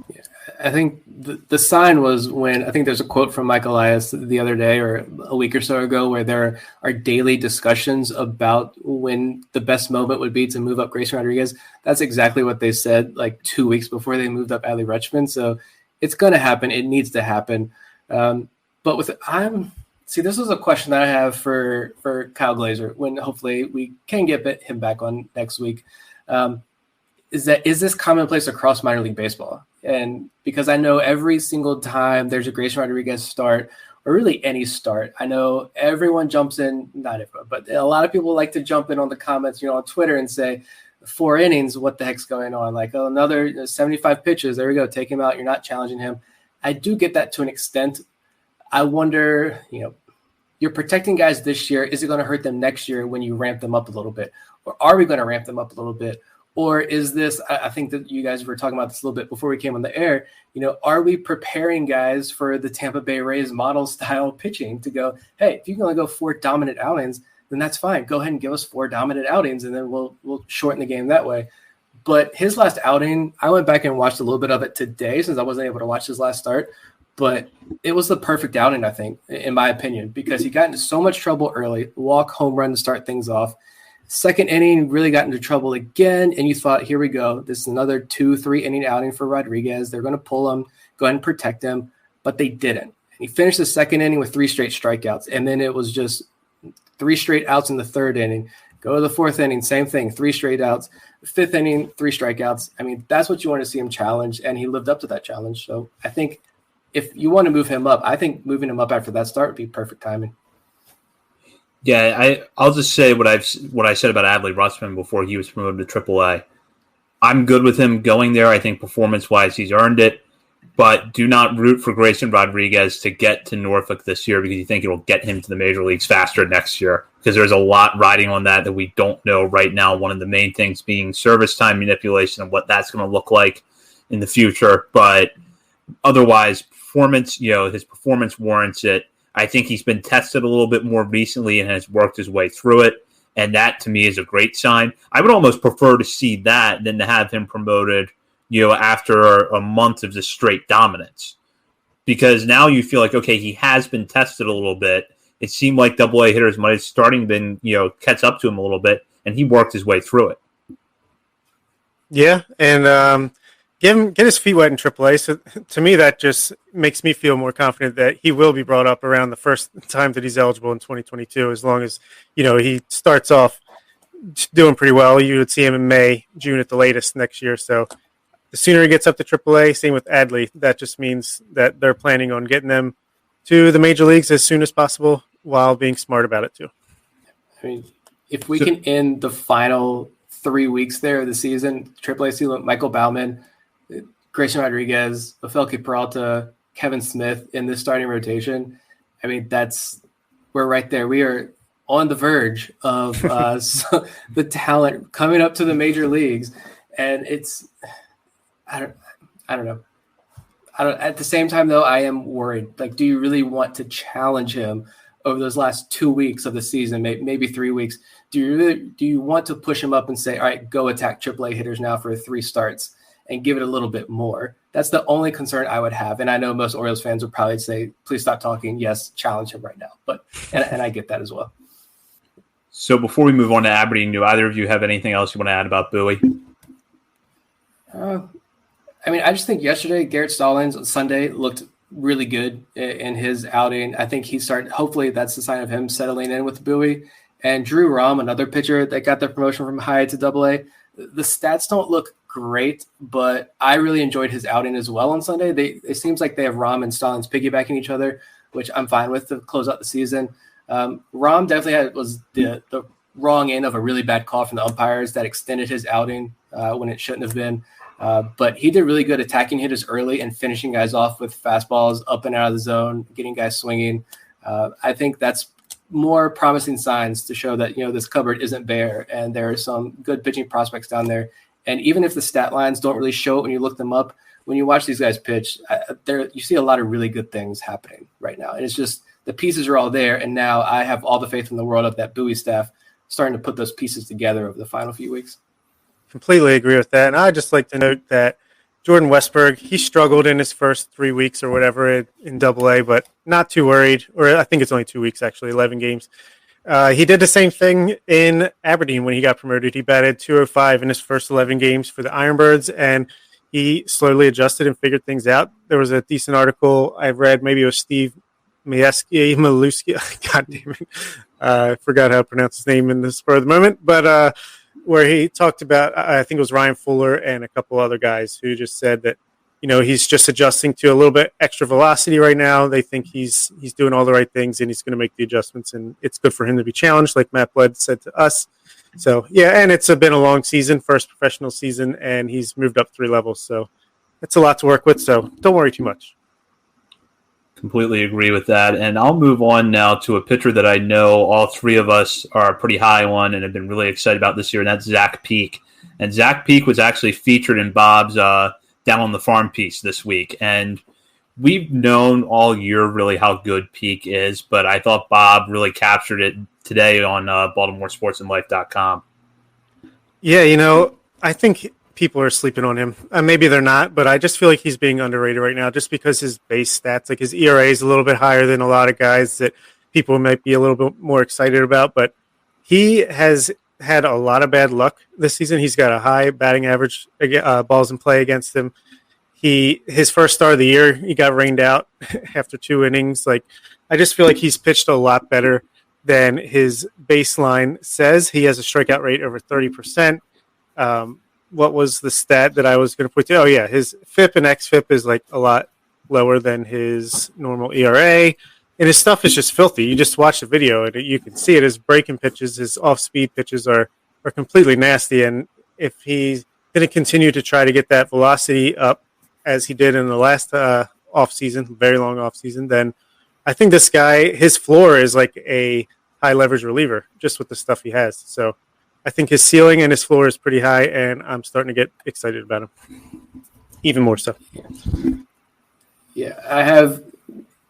S8: Yeah, I think the sign was when, I think there's a quote from Mike Elias the other day or a week or so ago, where there are daily discussions about when the best moment would be to move up Grayson Rodriguez. That's exactly what they said like 2 weeks before they moved up Adley Rutschman. So it's going to happen. It needs to happen. But this is a question that I have for Kyle Glazer when hopefully we can get him back on next week. Is this commonplace across minor league baseball? And because I know every single time there's a Grayson Rodriguez start, or really any start, I know everyone jumps in, not everyone, but a lot of people like to jump in on the comments, on Twitter and say, 4 innings, what the heck's going on? Like, oh, another 75 pitches. There we go. Take him out. You're not challenging him. I do get that to an extent. I wonder, you're protecting guys this year. Is it going to hurt them next year when you ramp them up a little bit? Or are we going to ramp them up a little bit? Or is this, I think that you guys were talking about this a little bit before we came on the air, are we preparing guys for the Tampa Bay Rays model style pitching to go, hey, if you can only go 4 dominant outings, then that's fine. Go ahead and give us 4 dominant outings, and then we'll shorten the game that way. But his last outing, I went back and watched a little bit of it today since I wasn't able to watch his last start. But it was the perfect outing, I think, in my opinion, because he got into so much trouble early, walk, home run to start things off. Second inning, really got into trouble again, and you thought, here we go. This is another 2-3 inning outing for Rodriguez. They're going to pull him, go ahead and protect him, but they didn't. And he finished the second inning with 3 straight strikeouts, and then it was just 3 straight outs in the third inning. Go to the fourth inning, same thing, 3 straight outs. Fifth inning, 3 strikeouts. I mean, that's what you want to see him challenge, and he lived up to that challenge. So I think if you want to move him up, I think moving him up after that start would be perfect timing.
S6: Yeah, I'll just say what I said about Adley Rutschman before he was promoted to AAA. I'm good with him going there. I think performance-wise, he's earned it. But do not root for Grayson Rodriguez to get to Norfolk this year because you think it'll get him to the major leagues faster next year, because there's a lot riding on that we don't know right now. One of the main things being service time manipulation and what that's going to look like in the future. But otherwise, performance, his performance warrants it. I think he's been tested a little bit more recently and has worked his way through it. And that, to me, is a great sign. I would almost prefer to see that than to have him promoted after a month of just straight dominance, because now you feel like, okay, he has been tested a little bit. It seemed like AA hitters might have starting been, catch up to him a little bit, and he worked his way through it.
S7: Yeah, and get his feet wet in AAA. So to me, that just makes me feel more confident that he will be brought up around the first time that he's eligible in 2022, as long as, he starts off doing pretty well. You would see him in May, June at the latest next year. So the sooner he gets up to AAA, same with Adley, that just means that they're planning on getting them to the major leagues as soon as possible while being smart about it too.
S8: I mean, if we can end the final 3 weeks there of the season, AAA season, Michael Baumann, Grayson Rodriguez, Ofelke Peralta, Kevin Smith in this starting rotation, I mean, we're right there. We are on the verge of the talent coming up to the major leagues, and it's I don't know. At the same time, though, I am worried. Like, do you really want to challenge him over those last 2 weeks of the season, maybe 3 weeks? Do you want to push him up and say, all right, go attack AAA hitters now for 3 starts and give it a little bit more? That's the only concern I would have. And I know most Orioles fans would probably say, please stop talking. Yes, challenge him right now. But and I get that as well.
S6: So before we move on to Aberdeen, do either of you have anything else you want to add about Bowie?
S8: I mean, I just think yesterday, Garrett Stallings on Sunday looked really good in his outing. I think hopefully that's the sign of him settling in with Bowie. And Drew Rom, another pitcher that got the promotion from high to AA. The stats don't look great, but I really enjoyed his outing as well on Sunday. It seems like they have Rom and Stallings piggybacking each other, which I'm fine with to close out the season. Rom definitely was the wrong end of a really bad call from the umpires that extended his outing when it shouldn't have been. But he did really good attacking hitters early and finishing guys off with fastballs up and out of the zone, getting guys swinging. I think that's more promising signs to show that, this cupboard isn't bare and there are some good pitching prospects down there. And even if the stat lines don't really show it when you look them up, when you watch these guys pitch, you see a lot of really good things happening right now. And it's just the pieces are all there. And now I have all the faith in the world of that Bowie staff starting to put those pieces together over the final few weeks.
S7: Completely agree with that. And I'd just like to note that Jordan Westberg, he struggled in his first 3 weeks or whatever in AA, but not too worried. Or I think it's only 2 weeks, actually, 11 games. He did the same thing in Aberdeen when he got promoted. He batted .205 in his first 11 games for the Ironbirds, and he slowly adjusted and figured things out. There was a decent article I read, maybe it was Steve Maluski. God damn it. I forgot how to pronounce his name in the spur of the moment, but where he talked about, I think it was Ryan Fuller and a couple other guys who just said that, he's just adjusting to a little bit extra velocity right now. They think he's doing all the right things and he's going to make the adjustments, and it's good for him to be challenged, like Matt Blood said to us. So, yeah, and it's been a long season, first professional season, and he's moved up 3 levels. So it's a lot to work with, so don't worry too much.
S6: Completely agree with that. And I'll move on now to a pitcher that I know all 3 of us are pretty high on and have been really excited about this year, and that's Zach Peak. And Zach Peak was actually featured in Bob's Down on the Farm piece this week. And we've known all year really how good Peak is, but I thought Bob really captured it today on BaltimoreSportsAndLife.com.
S7: Yeah, I think people are sleeping on him. Maybe they're not, but I just feel like he's being underrated right now just because his base stats, like his ERA is a little bit higher than a lot of guys that people might be a little bit more excited about. But he has had a lot of bad luck this season. He's got a high batting average, balls in play against him. His first start of the year, he got rained out after 2 innings. Like, I just feel like he's pitched a lot better than his baseline says. He has a strikeout rate over 30%. What was the stat that I was going to put to? Oh, yeah, his FIP and XFIP is like a lot lower than his normal ERA. And his stuff is just filthy. You just watch the video and you can see it. His breaking pitches, his off-speed pitches are completely nasty. And if he's going to continue to try to get that velocity up as he did in the last off-season, very long off-season, then I think this guy, his floor is like a high-leverage reliever just with the stuff he has. So I think his ceiling and his floor is pretty high, and I'm starting to get excited about him. Even more so.
S8: Yeah,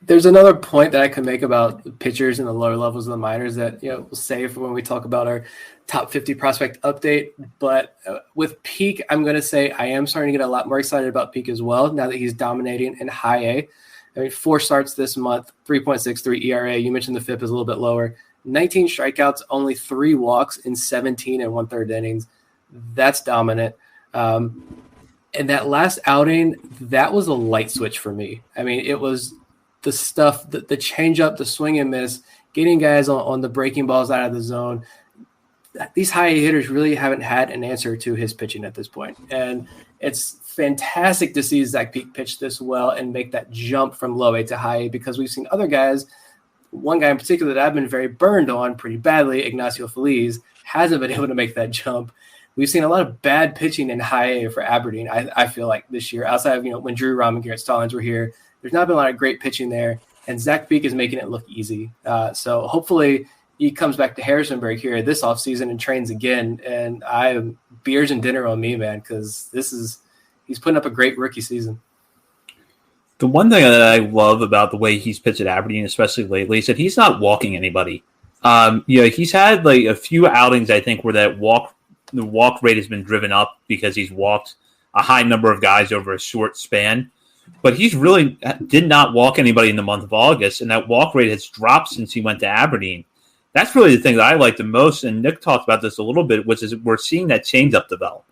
S8: there's another point that I could make about pitchers in the lower levels of the minors that, we'll save for when we talk about our top 50 prospect update. But with Peak, I'm going to say I am starting to get a lot more excited about Peak as well, now that he's dominating in high A. I mean, 4 starts this month, 3.63 ERA. You mentioned the FIP is a little bit lower. 19 strikeouts, only 3 walks in 17 and 1/3 innings. That's dominant. And that last outing, that was a light switch for me. I mean, it was the stuff, the change up, the swing and miss, getting guys on the breaking balls out of the zone. These high A hitters really haven't had an answer to his pitching at this point. And it's fantastic to see Zach Peak pitch this well and make that jump from low A to high A, because we've seen other guys. One guy in particular that I've been very burned on pretty badly, Ignacio Feliz, hasn't been able to make that jump. We've seen a lot of bad pitching in high A for Aberdeen, I feel like, this year. Outside of, when Drew Rom and Garrett Stallings were here, there's not been a lot of great pitching there, and Zach Peak is making it look easy. So hopefully he comes back to Harrisonburg here this offseason and trains again, and beers and dinner on me, man, because he's putting up a great rookie season.
S6: The one thing that I love about the way he's pitched at Aberdeen, especially lately, is that he's not walking anybody. He's had like a few outings, I think, where the walk rate has been driven up because he's walked a high number of guys over a short span. But he's really did not walk anybody in the month of August, and that walk rate has dropped since he went to Aberdeen. That's really the thing that I like the most, and Nick talked about this a little bit, which is we're seeing that changeup develop.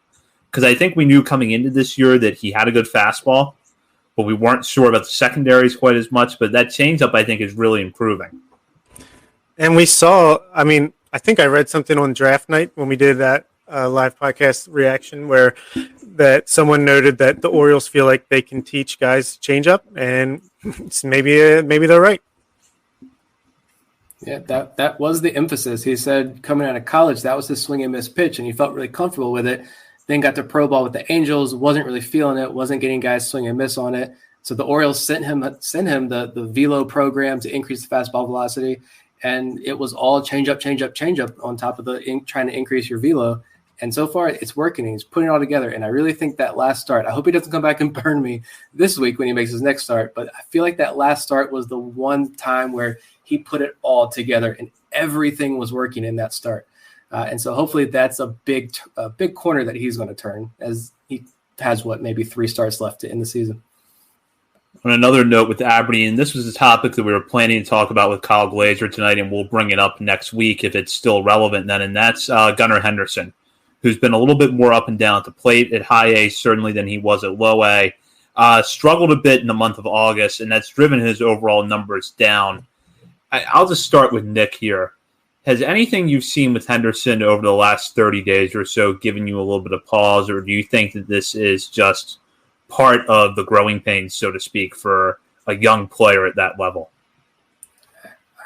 S6: Because I think we knew coming into this year that he had a good fastball, but we weren't sure about the secondaries quite as much. But that changeup, I think, is really improving.
S7: And we saw, I mean, I think I read something on draft night when we did that live podcast reaction where that someone noted that the Orioles feel like they can teach guys change up, and it's maybe they're right.
S8: Yeah, that was the emphasis. He said coming out of college, that was his swing and miss pitch, and he felt really comfortable with it. Then got to pro ball with the Angels, wasn't really feeling it, wasn't getting guys swing and miss on it. So the Orioles sent him the velo program to increase the fastball velocity, and it was all change up on top of trying to increase your velo. And so far, it's working. He's putting it all together. And I really think that last start, I hope he doesn't come back and burn me this week when he makes his next start. But I feel like that last start was the one time where he put it all together and everything was working in that start. And so hopefully that's a big corner that he's going to turn, as he has, maybe 3 starts left in the season.
S6: On another note with Aberdeen, this was a topic that we were planning to talk about with Kyle Glazer tonight, and we'll bring it up next week if it's still relevant then, and that's Gunnar Henderson, who's been a little bit more up and down at the plate at high A, certainly, than he was at low A. Struggled a bit in the month of August, and that's driven his overall numbers down. I'll just start with Nick here. Has anything you've seen with Henderson over the last 30 days or so given you a little bit of pause, or do you think that this is just part of the growing pains, so to speak, for a young player at that level?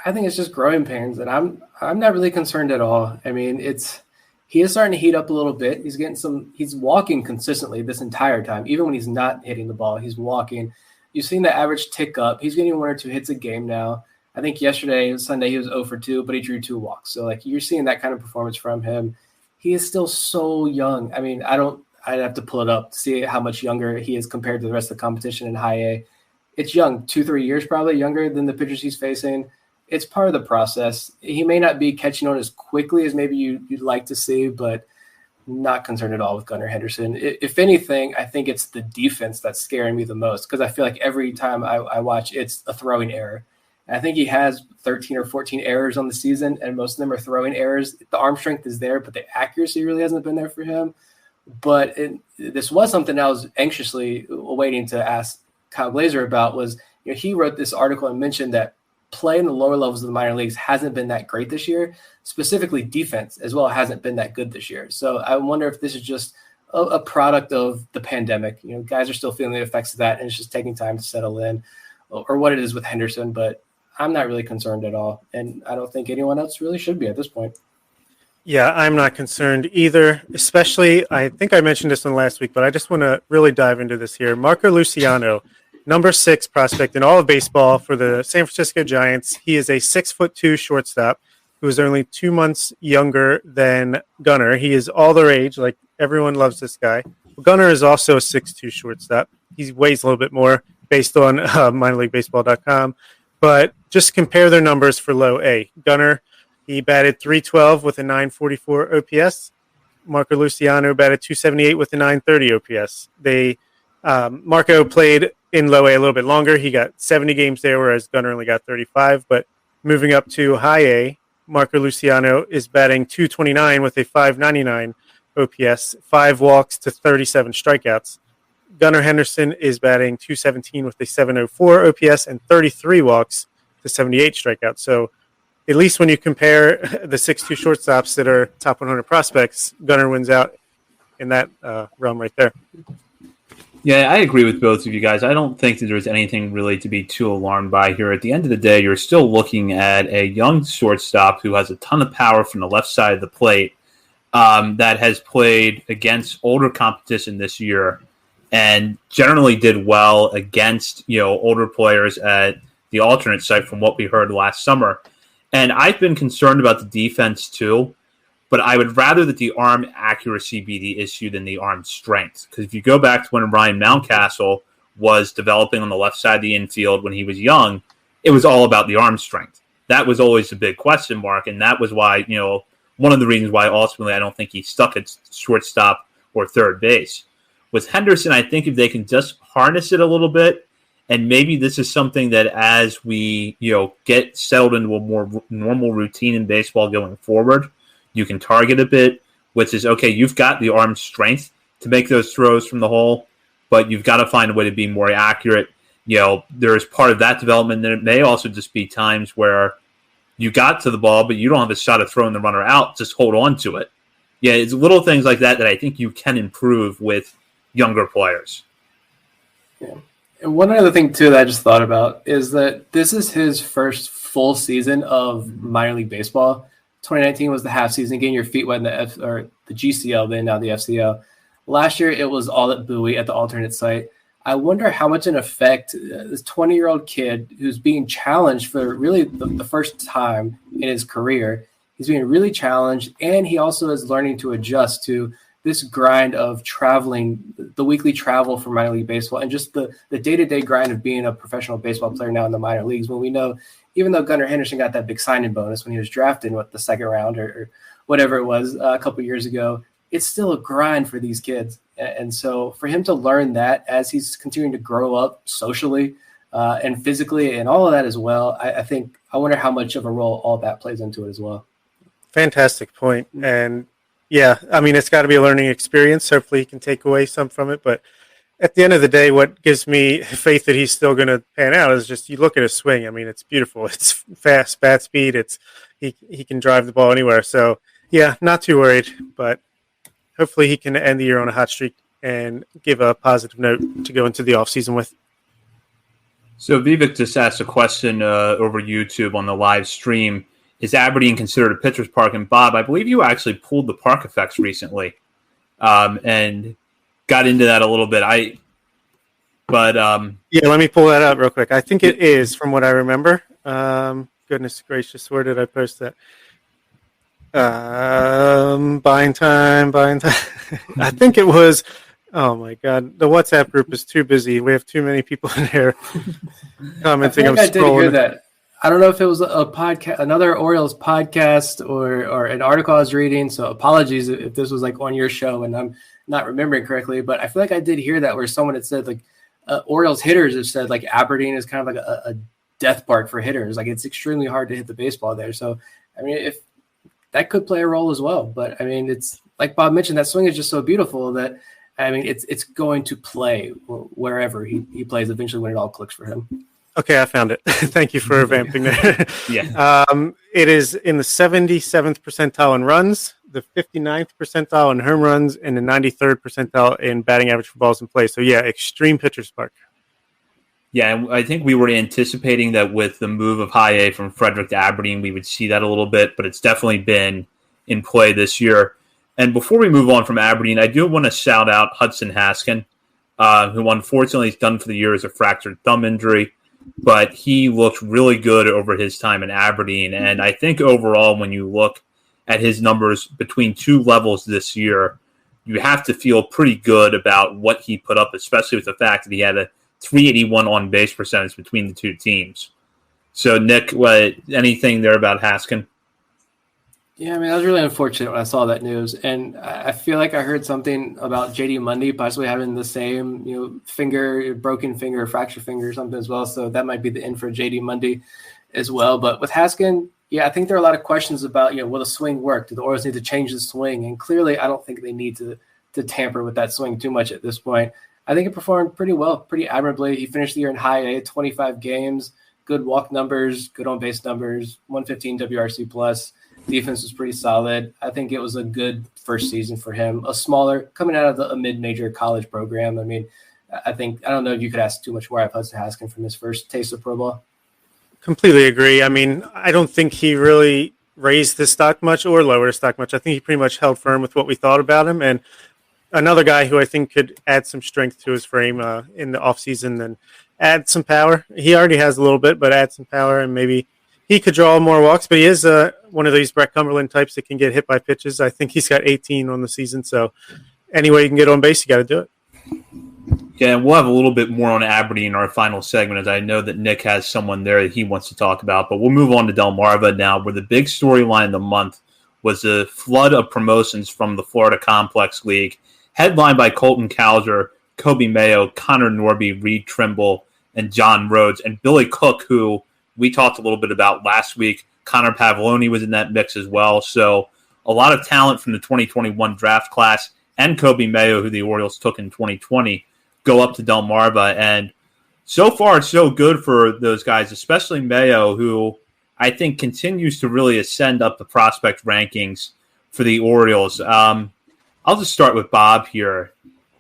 S8: I think it's just growing pains, and I'm not really concerned at all. I mean, he is starting to heat up a little bit. He's walking consistently this entire time. Even when he's not hitting the ball, he's walking. You've seen the average tick up. He's getting 1 or 2 hits a game now. I think Sunday, he was 0 for 2, but he drew 2 walks. So, you're seeing that kind of performance from him. He is still so young. I mean, I'd have to pull it up to see how much younger he is compared to the rest of the competition in high A. It's young, 2-3 years probably younger than the pitchers he's facing. It's part of the process. He may not be catching on as quickly as maybe you'd like to see, but not concerned at all with Gunnar Henderson. If anything, I think it's the defense that's scaring me the most, because I feel like every time I watch, it's a throwing error. And I think he has 13 or 14 errors on the season, and most of them are throwing errors. The arm strength is there, but the accuracy really hasn't been there for him. But this was something I was anxiously waiting to ask Kyle Glazer about. Was he wrote this article and mentioned that play in the lower levels of the minor leagues hasn't been that great this year. Specifically, defense as well hasn't been that good this year. So I wonder if this is just a product of the pandemic. Guys are still feeling the effects of that, and it's just taking time to settle in, or what it is with Henderson. But I'm not really concerned at all, and I don't think anyone else really should be at this point.
S7: Yeah, I'm not concerned either, especially, I think I mentioned this one last week, but I just want to really dive into this here. Marco Luciano, number 6 prospect in all of baseball for the San Francisco Giants. He is a 6'2" shortstop who is only 2 months younger than Gunnar. He is all their age, like everyone loves this guy. Gunnar is also a 6'2" shortstop. He weighs a little bit more based on minorleaguebaseball.com. But just compare their numbers for low A. Gunnar, he batted .312 with a .944 OPS. Marco Luciano batted .278 with a .930 OPS. Marco played in low A a little bit longer. He got 70 games there, whereas Gunnar only got 35. But moving up to high A, Marco Luciano is batting .229 with a .599 OPS, 5 walks to 37 strikeouts. Gunnar Henderson is batting .217 with a .704 OPS and 33 walks to 78 strikeouts. So at least when you compare the 6'2" shortstops that are top 100 prospects, Gunnar wins out in that realm right there.
S6: Yeah, I agree with both of you guys. I don't think that there's anything really to be too alarmed by here. At the end of the day, you're still looking at a young shortstop who has a ton of power from the left side of the plate that has played against older competition this year and generally did well against older players at the alternate site from what we heard last summer. And I've been concerned about the defense too, but I would rather that the arm accuracy be the issue than the arm strength. Because if you go back to when Ryan Mountcastle was developing on the left side of the infield when he was young, it was all about the arm strength. That was always a big question mark, and that was why, one of the reasons why ultimately I don't think he stuck at shortstop or third base. With Henderson, I think if they can just harness it a little bit, and maybe this is something that as we, get settled into a more normal routine in baseball going forward, you can target a bit, which is, okay, you've got the arm strength. to make those throws from the hole, but you've got to find a way to be more accurate. There is part of that development, and it may also just be times where you got to the ball, but you don't have a shot at throwing the runner out. Just hold on to it. Yeah, it's little things like that I think you can improve with younger players.
S8: Yeah. And one other thing, too, that I just thought about is that this is his first full season of minor league baseball. 2019 was the half season, getting your feet wet in the GCL, then now the FCL. Last year, it was all at Bowie at the alternate site. I wonder how much an effect this 20-year-old kid who's being challenged for really the first time in his career, he's being really challenged, and he also is learning to adjust to this grind of traveling, the weekly travel for minor league baseball, and just the day-to-day grind of being a professional baseball player now in the minor leagues. When we know, even though Gunnar Henderson got that big signing bonus when he was drafted in the second round or whatever it was a couple years ago, it's still a grind for these kids. And so for him to learn that as he's continuing to grow up socially and physically and all of that as well, I wonder how much of a role all that plays into it as well.
S7: Fantastic point. And yeah, I mean, it's got to be a learning experience. Hopefully he can take away some from it. But at the end of the day, what gives me faith that he's still going to pan out is just you look at his swing. I mean, it's beautiful. It's fast, bat speed. He can drive the ball anywhere. So, yeah, not too worried. But hopefully he can end the year on a hot streak and give a positive note to go into the offseason with.
S6: So Vivek just asked a question over YouTube on the live stream. Is Aberdeen considered a pitcher's park? And Bob, I believe you actually pulled the park effects recently and got into that a little bit.
S7: Yeah, let me pull that up real quick. I think it is, from what I remember. Goodness gracious, where did I post that? Buying time. I think it was. Oh my God, the WhatsApp group is too busy. We have too many people in there commenting.
S8: I did hear that. I don't know if it was a podcast, another Orioles podcast, or an article I was reading. So apologies if this was like on your show and I'm not remembering correctly. But I feel like I did hear that where someone had said like Orioles hitters have said like Aberdeen is kind of like a death park for hitters. Like it's extremely hard to hit the baseball there. So I mean, if that could play a role as well. But I mean, it's like Bob mentioned, that swing is just so beautiful that I mean, it's going to play wherever he plays eventually when it all clicks for him.
S7: Okay, I found it. Thank you for vamping there.
S6: Yeah.
S7: It is in the 77th percentile in runs, the 59th percentile in home runs, and the 93rd percentile in batting average for balls in play. So, yeah, extreme pitcher's park.
S6: Yeah, and I think we were anticipating that with the move of High A from Frederick to Aberdeen, we would see that a little bit, but it's definitely been in play this year. And before we move on from Aberdeen, I do want to shout out Hudson Haskin, who unfortunately is done for the year as a fractured thumb injury, but he looked really good over his time in Aberdeen. And I think overall, when you look at his numbers between two levels this year, you have to feel pretty good about what he put up, especially with the fact that he had a 381 on-base percentage between the two teams. So, Nick, anything there about Haskin?
S8: Yeah, I mean, that was really unfortunate when I saw that news. And I feel like I heard something about JD Mundy possibly having the same, broken finger, fractured finger or something as well. So that might be the end for JD Mundy as well. But with Haskin, yeah, I think there are a lot of questions about, will the swing work? Do the Orioles need to change the swing? And clearly, I don't think they need to tamper with that swing too much at this point. I think it performed pretty well, pretty admirably. He finished the year in High A, 25 games, good walk numbers, good on-base numbers, 115 WRC plus. Defense was pretty solid. I think it was a good first season for him. Coming out of a mid-major college program. I mean, I don't know if you could ask too much more of Hudson Haskin from his first taste of pro ball.
S7: Completely agree. I mean, I don't think he really raised his stock much or lowered his stock much. I think he pretty much held firm with what we thought about him. And another guy who I think could add some strength to his frame in the offseason and add some power. He already has a little bit, but add some power and maybe he could draw more walks, but he is one of these Brett Cumberland types that can get hit by pitches. I think he's got 18 on the season, so any way you can get on base, you got to do it.
S6: Yeah, and we'll have a little bit more on Aberdeen in our final segment, as I know that Nick has someone there that he wants to talk about. But we'll move on to Delmarva now, where the big storyline of the month was the flood of promotions from the Florida Complex League, headlined by Colton Cowser, Kobe Mayo, Connor Norby, Reed Trimble, and John Rhodes, and Billy Cook, who we talked a little bit about last week. Connor Pavloni was in that mix as well. So a lot of talent from the 2021 draft class. and Kobe Mayo, who the Orioles took in 2020, go up to Delmarva. And so far, it's so good for those guys, especially Mayo, who I think continues to really ascend up the prospect rankings for the Orioles. I'll just start with Bob here.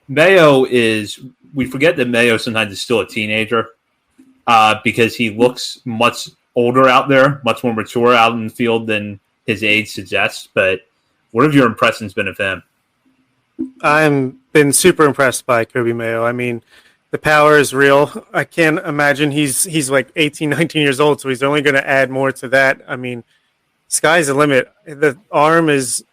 S6: Mayo we forget that Mayo sometimes is still a teenager because he looks much older out there, much more mature out in the field than his age suggests. But what have your impressions been of him?
S7: I've been super impressed by Kobe Mayo. I mean, the power is real. I can't imagine he's like 18, 19 years old, so he's only going to add more to that. I mean, sky's the limit. The arm is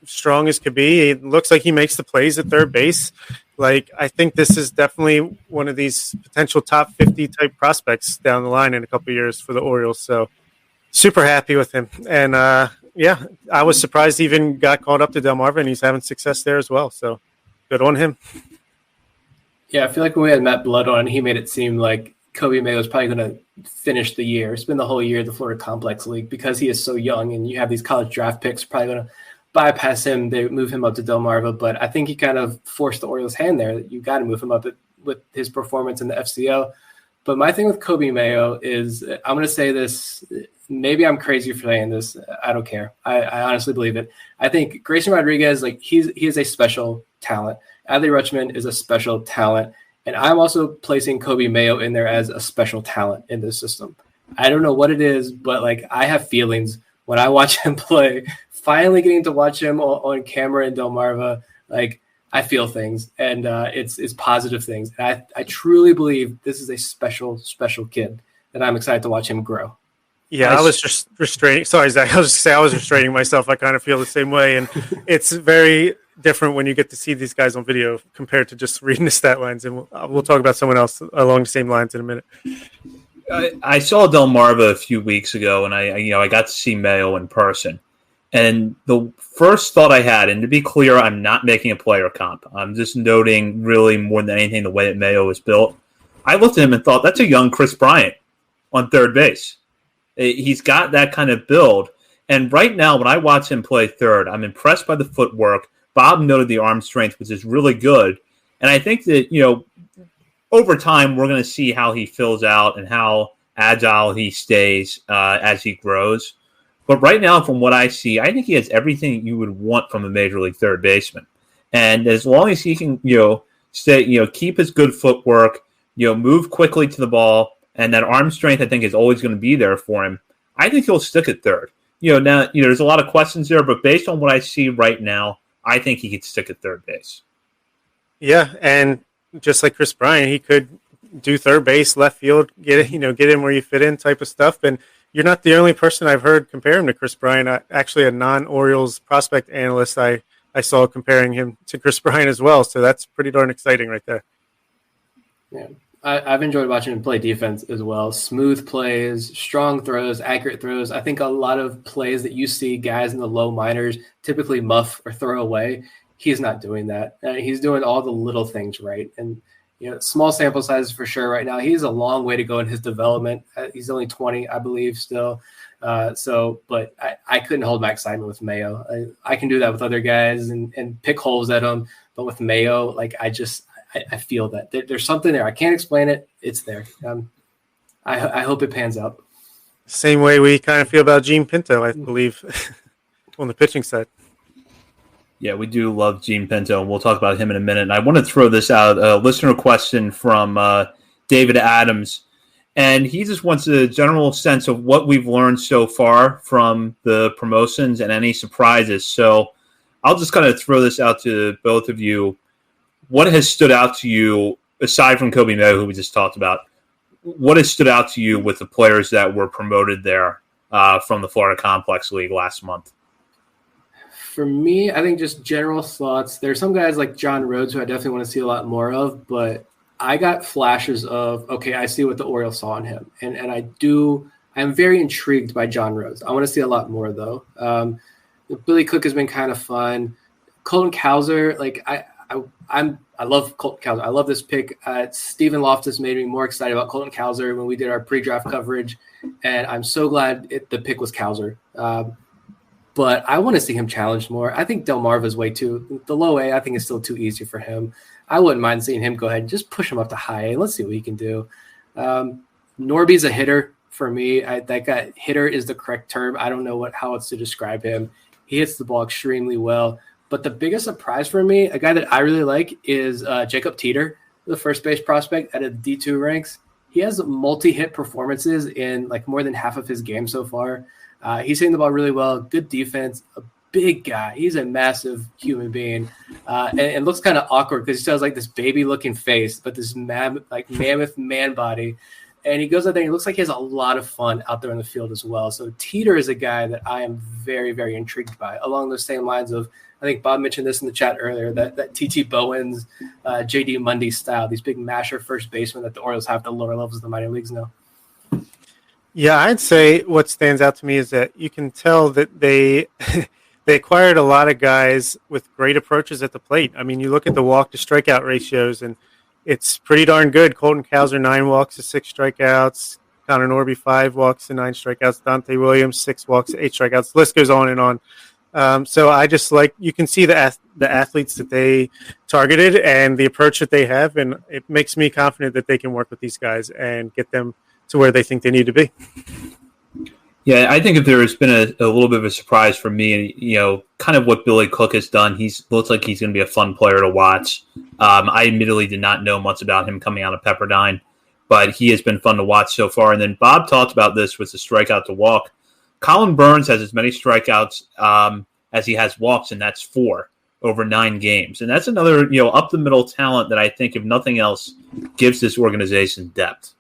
S7: strong as could be. It looks like he makes the plays at third base. Like, I think this is definitely one of these potential top 50 type prospects down the line in a couple of years for the Orioles. So super happy with him. And yeah, I was surprised he even got called up to Delmarva, and he's having success there as well. So good on him.
S8: Yeah, I feel like when we had Matt Blood on, he made it seem like Kobe Mayo is probably going to finish the year, spend the whole year at the Florida Complex League because he is so young, and you have these college draft picks probably going to bypass him. They move him up to Delmarva, but I think he kind of forced the Orioles' hand there. You got to move him up with his performance in the FCO. But my thing with Kobe Mayo is, I'm going to say this, maybe I'm crazy for saying this. I don't care. I honestly believe it. I think Grayson Rodriguez, like he is a special talent. Adley Rutschman is a special talent. And I'm also placing Kobe Mayo in there as a special talent in this system. I don't know what it is, but like I have feelings when I watch him play. Finally getting to watch him on camera in Delmarva, like I feel things, and it's positive things. And I truly believe this is a special kid that I'm excited to watch him grow.
S7: Yeah, I was just restraining. Sorry, Zach. I was restraining myself. I kind of feel the same way, and it's very different when you get to see these guys on video compared to just reading the stat lines. And we'll talk about someone else along the same lines in a minute.
S6: I saw Delmarva a few weeks ago, and I got to see Mayo in person. And the first thought I had, and to be clear, I'm not making a player comp. I'm just noting really more than anything the way that Mayo was built. I looked at him and thought, that's a young Chris Bryant on third base. He's got that kind of build. And right now, when I watch him play third, I'm impressed by the footwork. Bob noted the arm strength, which is really good. And I think that, over time, we're going to see how he fills out and how agile he stays as he grows. But right now, from what I see, I think he has everything you would want from a major league third baseman. And as long as he can, stay, keep his good footwork, move quickly to the ball, and that arm strength, I think, is always going to be there for him. I think he'll stick at third. Now, there's a lot of questions there, but based on what I see right now, I think he could stick at third base. Yeah,
S7: and just like Chris Bryant, he could do third base, left field, get in where you fit in type of stuff. And you're not the only person I've heard compare him to Chris Bryant. Actually, a non-Orioles prospect analyst I saw comparing him to Chris Bryant as well. So that's pretty darn exciting right there.
S8: Yeah, I've enjoyed watching him play defense as well. Smooth plays, strong throws, accurate throws. I think a lot of plays that you see guys in the low minors typically muff or throw away. He's not doing that. He's doing all the little things right. And small sample sizes for sure right now. He's a long way to go in his development. He's only 20, I believe, still. But I couldn't hold my excitement with Mayo. I can do that with other guys and pick holes at them. But with Mayo, like I feel that there's something there. I can't explain it. It's there. I hope it pans out.
S7: Same way we kind of feel about Gene Pinto, I believe, on the pitching side.
S6: Yeah, we do love Gene Pinto, and we'll talk about him in a minute. And I want to throw this out, a listener question from David Adams. And he just wants a general sense of what we've learned so far from the promotions and any surprises. So I'll just kind of throw this out to both of you. What has stood out to you, aside from Kobe Mayo, who we just talked about, what has stood out to you with the players that were promoted there from the Florida Complex League last month?
S8: For me, I think just general thoughts. There's some guys like John Rhodes who I definitely want to see a lot more of, but I got flashes of, okay, I see what the Orioles saw in him. And I'm very intrigued by John Rhodes. I want to see a lot more, though. Billy Cook has been kind of fun. Colton Cowser, like I love Colton Cowser. I love this pick. Stephen Loftus made me more excited about Colton Cowser when we did our pre-draft coverage, and I'm so glad the pick was Cowser. but I want to see him challenged more. I think Delmarva's the low A, I think is still too easy for him. I wouldn't mind seeing him go ahead and just push him up to high A. Let's see what he can do. Norby's a hitter for me. Hitter is the correct term. I don't know how else to describe him. He hits the ball extremely well. But the biggest surprise for me, a guy that I really like, is Jacob Teeter, the first base prospect out of the D2 ranks. He has multi-hit performances in like more than half of his game so far. He's hitting the ball really well, good defense, a big guy. He's a massive human being, and looks kind of awkward because he still has like this baby-looking face, but this mammoth man body. And he goes out there and he looks like he has a lot of fun out there in the field as well. So Teeter is a guy that I am very, very intrigued by, along those same lines of, I think Bob mentioned this in the chat earlier, that T.T. Bowens, J.D. Mundy style, these big masher first basemen that the Orioles have at the lower levels of the minor leagues now.
S7: Yeah, I'd say what stands out to me is that you can tell that they acquired a lot of guys with great approaches at the plate. I mean, you look at the walk to strikeout ratios, and it's pretty darn good. Colton Cowser, 9 walks to 6 strikeouts. Connor Norby, 5 walks to 9 strikeouts. Dante Williams, 6 walks to 8 strikeouts. The list goes on and on. So I just you can see the athletes that they targeted and the approach that they have, and it makes me confident that they can work with these guys and get them to where they think they need to be.
S6: Yeah, I think if there has been a little bit of a surprise for me, kind of what Billy Cook has done, looks like he's going to be a fun player to watch. I admittedly did not know much about him coming out of Pepperdine, but he has been fun to watch so far. And then Bob talked about this with the strikeout to walk. Colin Burns has as many strikeouts as he has walks, and that's 4 over 9 games. And that's another, up the middle talent that I think, if nothing else, gives this organization depth.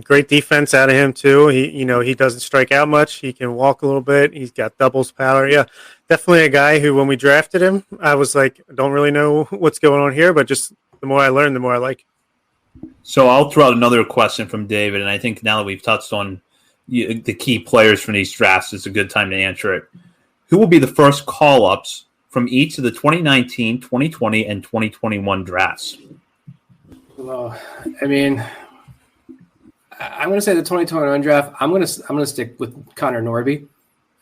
S7: Great defense out of him too. He doesn't strike out much. He can walk a little bit. He's got doubles power. Yeah, definitely a guy who, when we drafted him, I was like, I don't really know what's going on here, but just the more I learn, the more I like.
S6: So I'll throw out another question from David, and I think now that we've touched on the key players from these drafts, it's a good time to answer it. Who will be the first call-ups from each of the 2019, 2020, and 2021 drafts?
S8: Well, I mean, I'm going to say the 2021 draft. I'm going to stick with Connor Norby.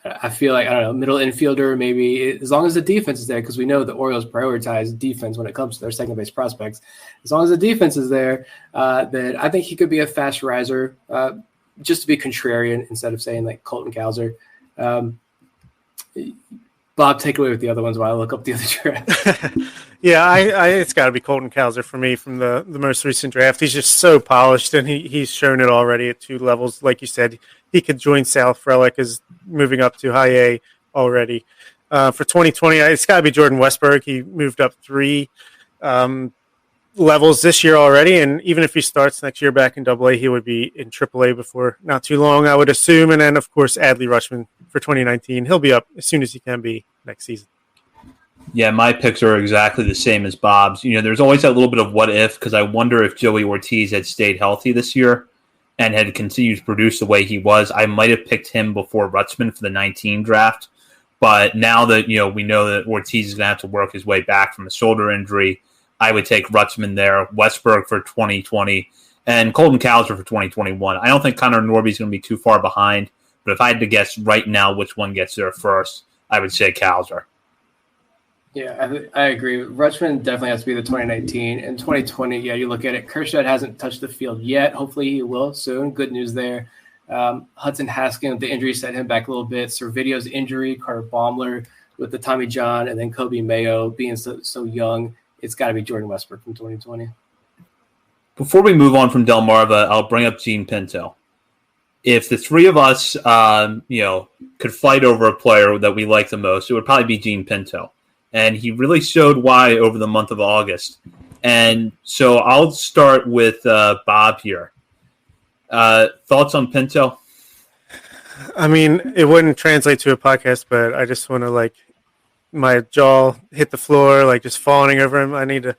S8: I feel like, I don't know, middle infielder maybe, as long as the defense is there, because we know the Orioles prioritize defense when it comes to their second base prospects. As long as the defense is there, then I think he could be a fast riser, just to be contrarian instead of saying like Colton Cowser. Bob, take away with the other ones while I look up the other draft.
S7: Yeah, it's got to be Colton Cowser for me from the most recent draft. He's just so polished, and he's shown it already at 2 levels. Like you said, he could join Sal Frelick as moving up to high A already. For 2020, it's got to be Jordan Westberg. He moved up 3 levels this year already, and even if he starts next year back in AA, he would be in AAA before not too long, I would assume. And then, of course, Adley Rutschman for 2019. He'll be up as soon as he can be next season.
S6: Yeah, my picks are exactly the same as Bob's. There's always that little bit of what if, because I wonder if Joey Ortiz had stayed healthy this year and had continued to produce the way he was. I might have picked him before Rutschman for the 19 draft. But now that, we know that Ortiz is going to have to work his way back from a shoulder injury, I would take Rutschman there, Westberg for 2020, and Colton Cowser for 2021. I don't think Connor Norby is going to be too far behind, but if I had to guess right now which one gets there first, I would say Cowser.
S8: Yeah, I agree. Rutschman definitely has to be the 2019. And 2020, yeah, you look at it, Kershad hasn't touched the field yet. Hopefully he will soon. Good news there. Hudson Haskin, the injury set him back a little bit. Servidio's injury, Carter Baumler with the Tommy John, and then Kobe Mayo being so young. It's got to be Jordan Westbrook from 2020.
S6: Before we move on from Delmarva, I'll bring up Gene Pinto. If the 3 of us, could fight over a player that we like the most, it would probably be Gene Pinto. And he really showed why over the month of August. And so I'll start with Bob here. Thoughts on Pinto?
S7: I mean, it wouldn't translate to a podcast, but I just want to, my jaw hit the floor, just falling over him. I need to,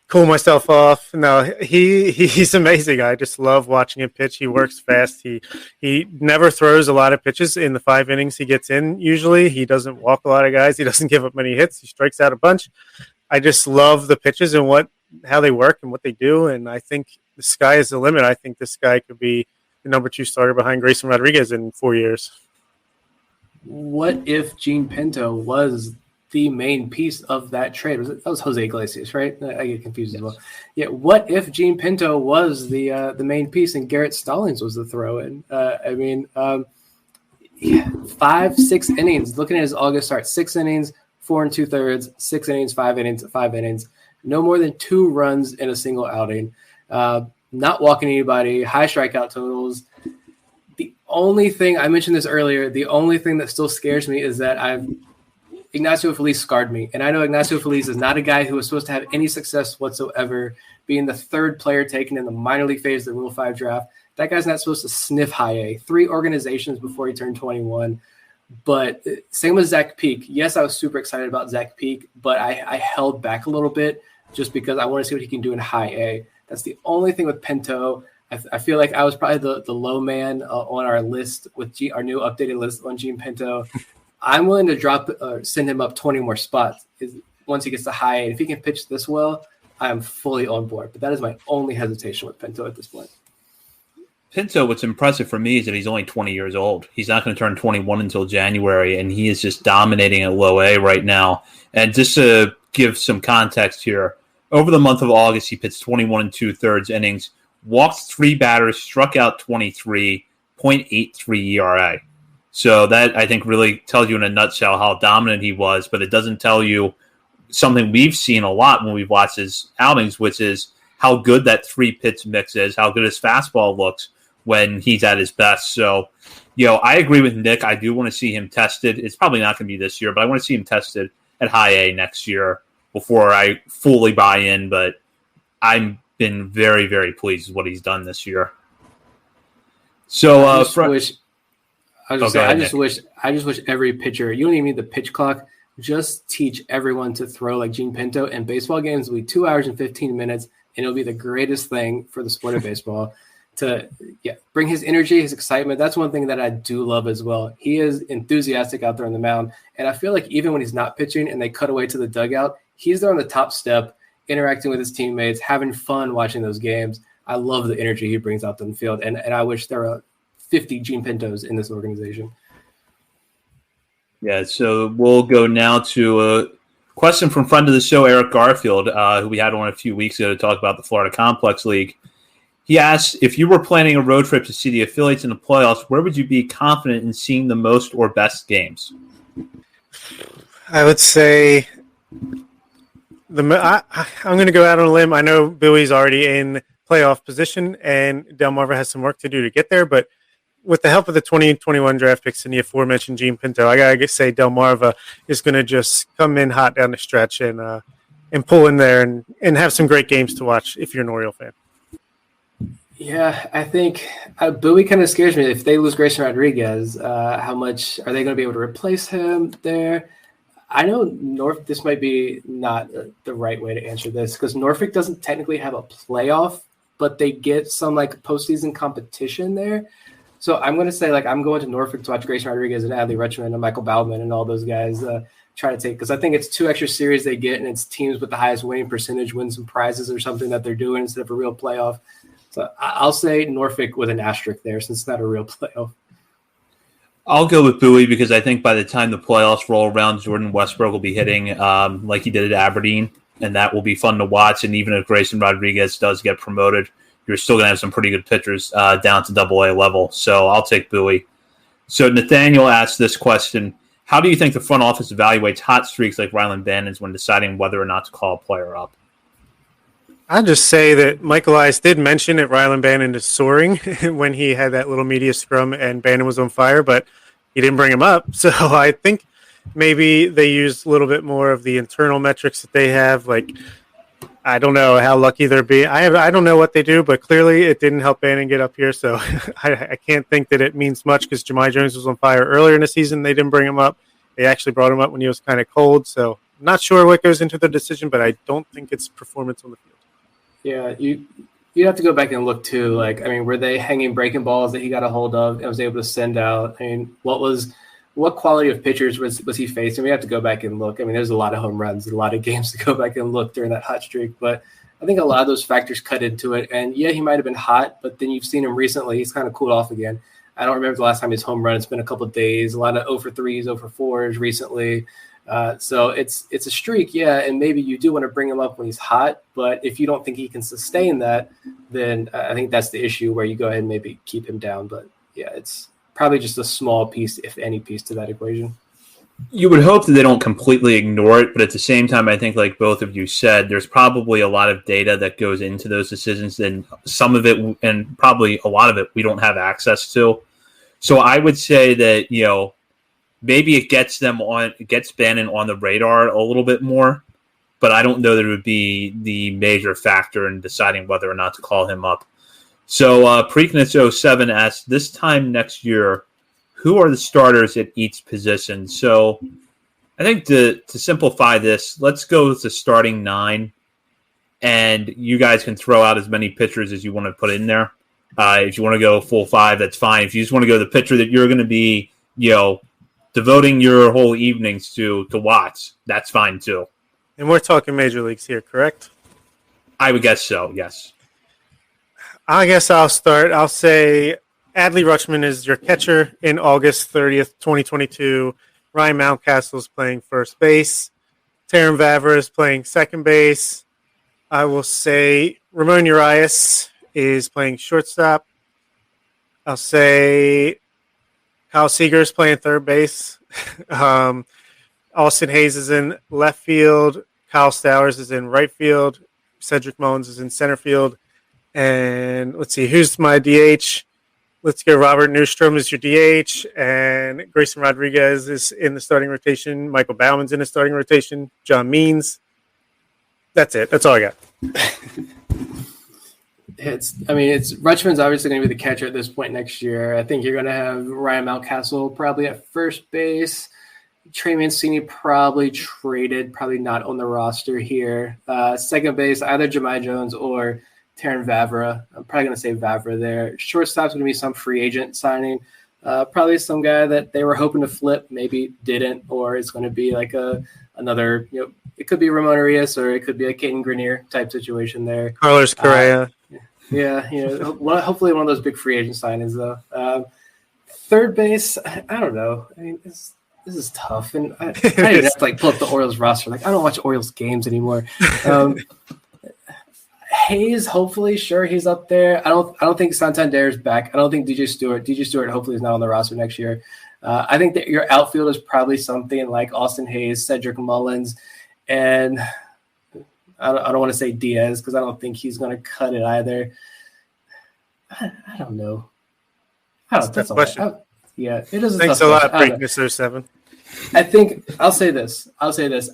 S7: cool myself off. No, he's amazing. I just love watching him pitch. He works fast. He never throws a lot of pitches in the 5 innings he gets in. Usually he doesn't walk a lot of guys. He doesn't give up many hits. He strikes out a bunch. I just love the pitches and how they work and what they do. And I think the sky is the limit. I think this guy could be the number 2 starter behind Grayson Rodriguez in 4 years.
S8: what if Gene Pinto was the main piece of that trade? That was Jose Iglesias, right? I get confused as well. Yeah, what if Gene Pinto was the main piece and Garrett Stallings was the throw-in? 5-6 innings. Looking at his August start, 6 innings, 4 2/3, 6 innings, 5 innings, 5 innings. No more than 2 runs in a single outing. Not walking anybody. High strikeout totals. The only thing I mentioned this earlier. The only thing that still scares me is that Ignacio Feliz scarred me, and I know Ignacio Feliz is not a guy who was supposed to have any success whatsoever, being the 3rd player taken in the minor league phase of the Rule 5 draft. That guy's not supposed to sniff high A. 3 organizations before he turned 21. But same with Zach Peak. Yes, I was super excited about Zach Peak, but I held back a little bit just because I want to see what he can do in high A. That's the only thing with Pinto. I feel like I was probably the low man on our list with our new updated list on Gene Pinto. I'm willing to send him up 20 more spots once he gets to high A. If he can pitch this well, I am fully on board. But that is my only hesitation with Pinto at this point.
S6: Pinto, what's impressive for me is that he's only 20 years old. He's not going to turn 21 until January, and he is just dominating at low A right now. And just to give some context here, over the month of August, he pitched 21 2/3 innings, walked 3 batters, struck out 23, 0.83 ERA. So that, I think, really tells you in a nutshell how dominant he was, but it doesn't tell you something we've seen a lot when we've watched his outings, which is how good that 3-pitch mix is, how good his fastball looks when he's at his best. So, I agree with Nick. I do want to see him tested. It's probably not going to be this year, but I want to see him tested at high A next year before I fully buy in. But I've been very, very pleased with what he's done this year. So,
S8: I just wish every pitcher, you don't even need the pitch clock, just teach everyone to throw like Gene Pinto, and baseball games will be 2 hours and 15 minutes, and it'll be the greatest thing for the sport of baseball to bring his energy, his excitement. That's one thing that I do love as well. He is enthusiastic out there on the mound, and I feel like even when he's not pitching and they cut away to the dugout, he's there on the top step, interacting with his teammates, having fun watching those games. I love the energy he brings out on the field, and I wish there were 50 Gene Pintos in this organization.
S6: Yeah, so we'll go now to a question from friend of the show, Eric Garfield, who we had on a few weeks ago to talk about the Florida Complex League. He asks, if you were planning a road trip to see the affiliates in the playoffs, where would you be confident in seeing the most or best games?
S7: I would say I'm going to go out on a limb. I know Bowie's already in playoff position, and Delmarva has some work to do to get there, but with the help of the 2021 draft picks and the aforementioned Gene Pinto, I gotta say Delmarva is going to just come in hot down the stretch and pull in there and have some great games to watch if you're an Oriole fan.
S8: Yeah, I think Bowie kind of scares me. If they lose Grayson Rodriguez, how much are they going to be able to replace him there? I know this might be not the right way to answer this because Norfolk doesn't technically have a playoff, but they get some like postseason competition there. So I'm going to say I'm going to Norfolk to watch Grayson Rodriguez and Adley Rutschman and Michael Bauman and all those guys try to take, because I think it's 2 extra series they get, and it's teams with the highest winning percentage win some prizes or something that they're doing instead of a real playoff. So I'll say Norfolk with an asterisk there since it's not a real playoff.
S6: I'll go with Bowie because I think by the time the playoffs roll around, Jordan Westbrook will be hitting like he did at Aberdeen, and that will be fun to watch. And even if Grayson Rodriguez does get promoted, you're still going to have some pretty good pitchers down to AA level. So I'll take Bowie. So Nathaniel asked this question: how do you think the front office evaluates hot streaks like Ryland Bannon's when deciding whether or not to call a player up?
S7: I'll just say that Michael Elias did mention that Ryland Bannon is soaring when he had that little media scrum and Bannon was on fire, but he didn't bring him up. So I think maybe they use a little bit more of the internal metrics that they have. I don't know how lucky they're being. I don't know what they do, but clearly it didn't help Bannon get up here. So I can't think that it means much because Jahmai Jones was on fire earlier in the season. They didn't bring him up. They actually brought him up when he was kind of cold. So I'm not sure what goes into the decision, but I don't think it's performance on the field.
S8: Yeah, you have to go back and look too. Were they hanging breaking balls that he got a hold of and was able to send out? What quality of pitchers was he facing? We have to go back and look. There's a lot of home runs, a lot of games to go back and look during that hot streak. But I think a lot of those factors cut into it. And yeah, he might have been hot, but then you've seen him recently. He's kind of cooled off again. I don't remember the last time he's home run. It's been a couple of days. A lot of 0 for 3s, 0 for 4s recently. So it's a streak, yeah, and maybe you do want to bring him up when he's hot, but if you don't think he can sustain that, then I think that's the issue where you go ahead and maybe keep him down. But yeah, it's probably just a small piece, if any piece, to that equation.
S6: You would hope that they don't completely ignore it, but at the same time, I think like both of you said, there's probably a lot of data that goes into those decisions, and some of it, and probably a lot of it, we don't have access to. So I would say that, maybe it gets Bannon on the radar a little bit more, but I don't know that it would be the major factor in deciding whether or not to call him up. So Preakness07 asks, this time next year, who are the starters at each position? So I think to simplify this, let's go with the starting 9, and you guys can throw out as many pitchers as you want to put in there. If you want to go full 5, that's fine. If you just want to go the pitcher that you're going to be, devoting your whole evenings to watch, that's fine too.
S7: And we're talking major leagues here, correct?
S6: I would guess so, yes.
S7: I guess I'll start. I'll say Adley Rutschman is your catcher in August 30th, 2022. Ryan Mountcastle is playing first base. Taron Vavra is playing second base. I will say Ramon Urias is playing shortstop. I'll say Kyle Seager is playing third base. Austin Hayes is in left field. Kyle Stowers is in right field. Cedric Mullins is in center field. And let's see, who's my DH? Let's go Robert Newstrom is your DH. And Grayson Rodriguez is in the starting rotation. Michael Bauman's in the starting rotation. John Means. That's it. That's all I got.
S8: Rutschman's obviously going to be the catcher at this point next year. I think you're going to have Ryan Mountcastle probably at first base. Trey Mancini probably traded, probably not on the roster here. Second base, either Jahmai Jones or Taron Vavra. I'm probably going to say Vavra there. Shortstop's going to be some free agent signing. Probably some guy that they were hoping to flip, maybe didn't, or it's going to be like another, it could be Ramon Urias or it could be a Caden Grenier type situation there.
S7: Carlos Correa.
S8: Yeah, hopefully one of those big free agent signings, though. Third base, I don't know. I mean, this is tough, and I didn't have to pull up the Orioles roster. I don't watch Orioles games anymore. Hayes, hopefully, sure, he's up there. I don't think Santander's back. I don't think DJ Stewart hopefully is not on the roster next year. I think that your outfield is probably something like Austin Hayes, Cedric Mullins, and I don't want to say Diaz because I don't think he's going to cut it either. I don't know. That's a question. Yeah, it is.
S7: Thanks a lot, Preakness07.
S8: I think I'll say this.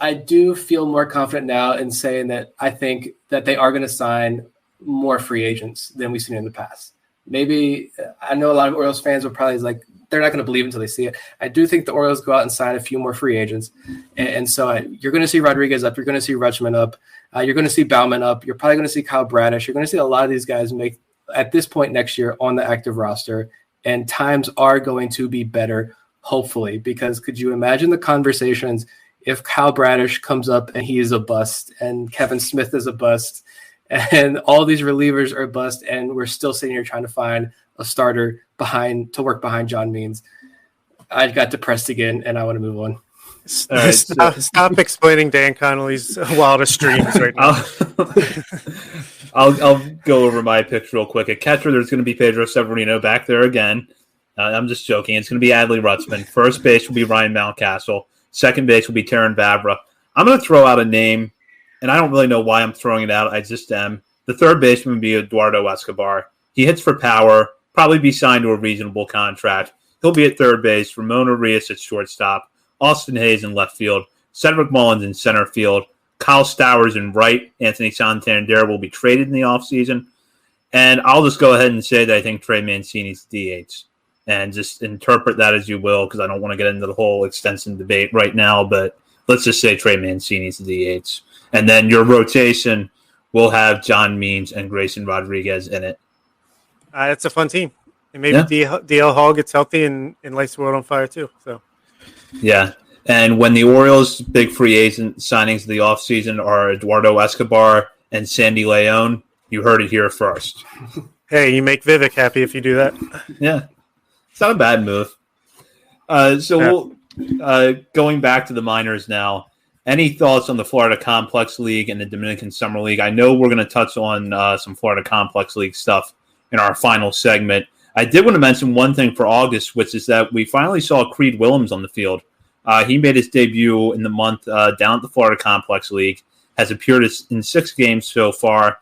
S8: I do feel more confident now in saying that I think that they are going to sign more free agents than we've seen in the past. Maybe I know a lot of Orioles fans will probably they're not going to believe until they see it. I do think the Orioles go out and sign a few more free agents. And so you're going to see Rodriguez up. You're going to see Rutschman up. You're going to see Bauman up. You're probably going to see Kyle Bradish. You're going to see a lot of these guys make at this point next year on the active roster. And times are going to be better, hopefully, because could you imagine the conversations if Kyle Bradish comes up and he is a bust and Kevin Smith is a bust and all these relievers are a bust and we're still sitting here trying to find a starter to work behind John Means. I got depressed again and I want to move on.
S7: Right, stop explaining Dan Connolly's wildest dreams right now.
S6: I'll go over my picks real quick. At catcher, there's going to be Pedro Severino back there again. I'm just joking. It's going to be Adley Rutschman. First base will be Ryan Mountcastle. Second base will be Taron Vavra. I'm going to throw out a name, and I don't really know why I'm throwing it out. I just am. The third baseman will be Eduardo Escobar. He hits for power, probably be signed to a reasonable contract. He'll be at third base. Ramon Urias at shortstop. Austin Hayes in left field. Cedric Mullins in center field. Kyle Stowers in right. Anthony Santander will be traded in the offseason. And I'll just go ahead and say that I think Trey Mancini's DH. And just interpret that as you will, because I don't want to get into the whole extensive debate right now, but let's just say Trey Mancini's the DH. And then your rotation will have John Means and Grayson Rodriguez in it.
S7: It's a fun team. And maybe DL Hall gets healthy and lights the world on fire too. So,
S6: yeah. And when the Orioles' big free agent signings of the offseason are Eduardo Escobar and Sandy Leon, you heard it here first.
S7: Hey, you make Vivek happy if you do that.
S6: Yeah. It's not a bad move. Going back to the minors now, any thoughts on the Florida Complex League and the Dominican Summer League? I know we're going to touch on some Florida Complex League stuff in our final segment. I did want to mention one thing for August, which is that we finally saw Creed Willems on the field. He made his debut in the month down at the Florida Complex League, has appeared in 6 games so far.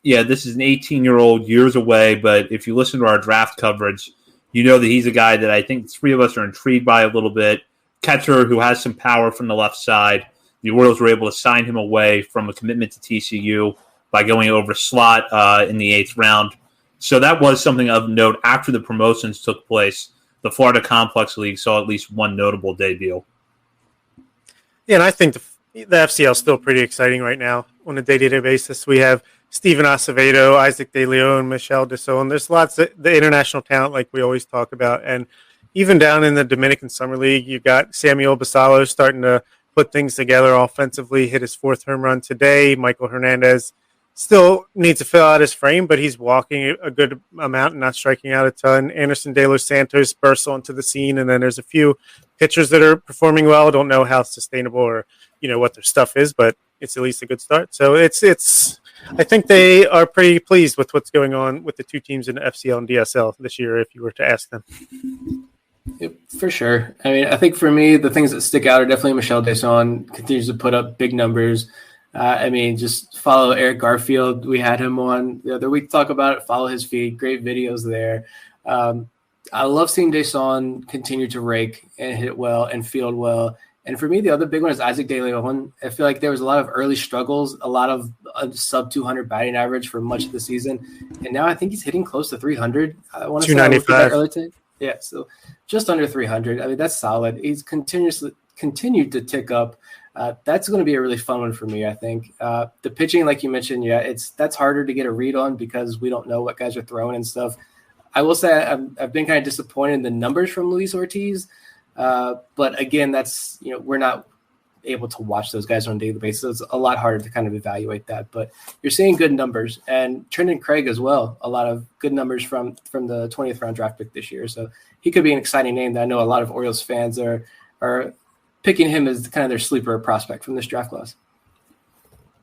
S6: This is an 18-year-old, years away, but if you listen to our draft coverage, you know that he's a guy that I think the 3 of us are intrigued by a little bit. Catcher who has some power from the left side. The Orioles were able to sign him away from a commitment to TCU by going over slot in the 8th round. So that was something of note. After the promotions took place, the Florida Complex League saw at least one notable debut.
S7: Yeah, and I think the FCL is still pretty exciting right now on a day-to-day basis. We have Steven Acevedo, Isaac De Leon, Michel Desaulnes. There's lots of the international talent like we always talk about. And even down in the Dominican Summer League, you've got Samuel Basalo starting to put things together offensively, hit his 4th home run today. Michael Hernandez still needs to fill out his frame, but he's walking a good amount and not striking out a ton. Anderson De Los Santos bursts onto the scene, and then there's a few pitchers that are performing well. Don't know how sustainable or what their stuff is, but it's at least a good start. So it's. I think they are pretty pleased with what's going on with the 2 teams in the FCL and DSL this year, if you were to ask them.
S8: Yep, for sure. I mean, I think for me, the things that stick out are definitely Michel Desaulnes continues to put up big numbers. Just follow Eric Garfield. We had him on the other week, talk about it, follow his feed, great videos there. I love seeing Desaulnes continue to rake and hit well and field well. And for me, the other big one is Isaac De Leon. I feel like there was a lot of early struggles, a lot of sub 200 batting average for much of the season. And now I think he's hitting close to 300. I want to say 295. Yeah, so just under 300. I mean, that's solid. He's continued to tick up. That's going to be a really fun one for me, I think. The pitching, like you mentioned, that's harder to get a read on because we don't know what guys are throwing and stuff. I will say I've been kind of disappointed in the numbers from Luis Ortiz. But again, that's, we're not able to watch those guys on a daily basis. So it's a lot harder to kind of evaluate that, but you're seeing good numbers, and Trenton Craig as well. A lot of good numbers from the 20th round draft pick this year. So he could be an exciting name that I know a lot of Orioles fans are picking him as kind of their sleeper prospect from this draft class.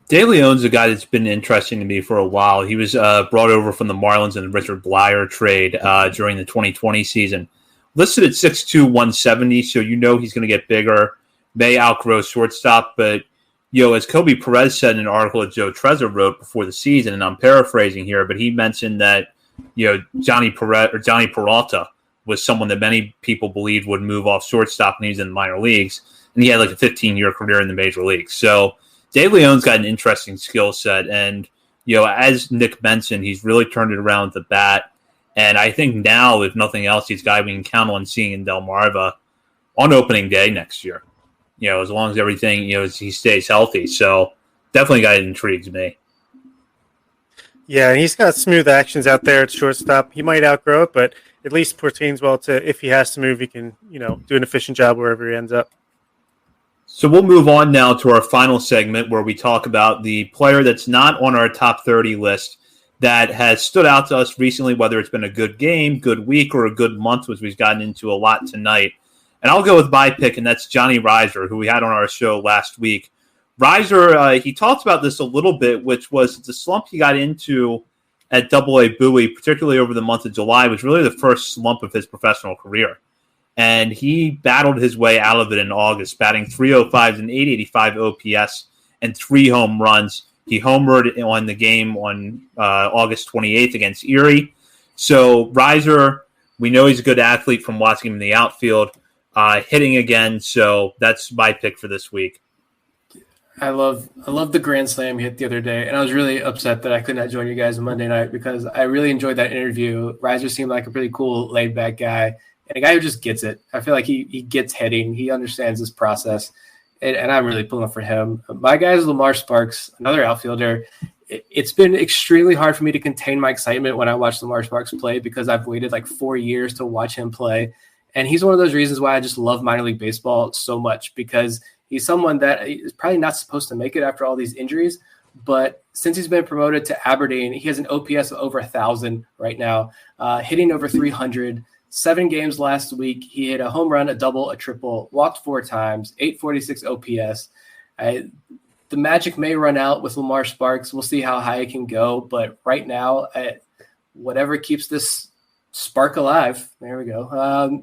S6: De Leon's a guy that's been interesting to me for a while. He was brought over from the Marlins in the Richard Blyer trade during the 2020 season. Listed at 6'2", 170, so he's going to get bigger, may outgrow shortstop. But, as Kobe Perez said in an article that Joe Trezor wrote before the season, and I'm paraphrasing here, but he mentioned that, Johnny Peralta was someone that many people believed would move off shortstop when he was in the minor leagues, and he had like a 15-year career in the major leagues. So De Leon's got an interesting skill set, and, as Nick mentioned, he's really turned it around with the bat. And I think now, if nothing else, he's a guy we can count on seeing in Delmarva on opening day next year. As long as everything, he stays healthy. So definitely a guy that intrigues me.
S7: Yeah, and he's got smooth actions out there at shortstop. He might outgrow it, but at least pertains well to if he has to move, he can, do an efficient job wherever he ends up.
S6: So we'll move on now to our final segment where we talk about the player that's not on our top 30 list that has stood out to us recently, whether it's been a good game, good week, or a good month, which we've gotten into a lot tonight. And I'll go with my pick, and that's Johnny Reiser, who we had on our show last week. Reiser, he talked about this a little bit, which was the slump he got into at AA Bowie, particularly over the month of July, was really the first slump of his professional career. And he battled his way out of it in August, batting .305 and .885 OPS and 3 home runs. He homered on the game on August 28th against Erie. So Reiser, we know he's a good athlete from watching him in the outfield, hitting again. So that's my pick for this week.
S8: I love the grand slam he hit the other day, and I was really upset that I could not join you guys on Monday night because I really enjoyed that interview. Reiser seemed like a pretty cool, laid-back guy, and a guy who just gets it. I feel like he gets hitting. He understands this process. And I'm really pulling for him. My guy is Lamar Sparks, another outfielder. It's been extremely hard for me to contain my excitement when I watch Lamar Sparks play because I've waited like 4 years to watch him play. And he's one of those reasons why I just love minor league baseball so much because he's someone that is probably not supposed to make it after all these injuries. But since he's been promoted to Aberdeen, he has an OPS of over 1,000 right now, hitting over 300, 7 games last week. He hit a home run, a double, a triple, walked 4 times, 846 OPS. The magic may run out with Lamar Sparks. We'll see how high it can go. But right now, whatever keeps this spark alive, there we go.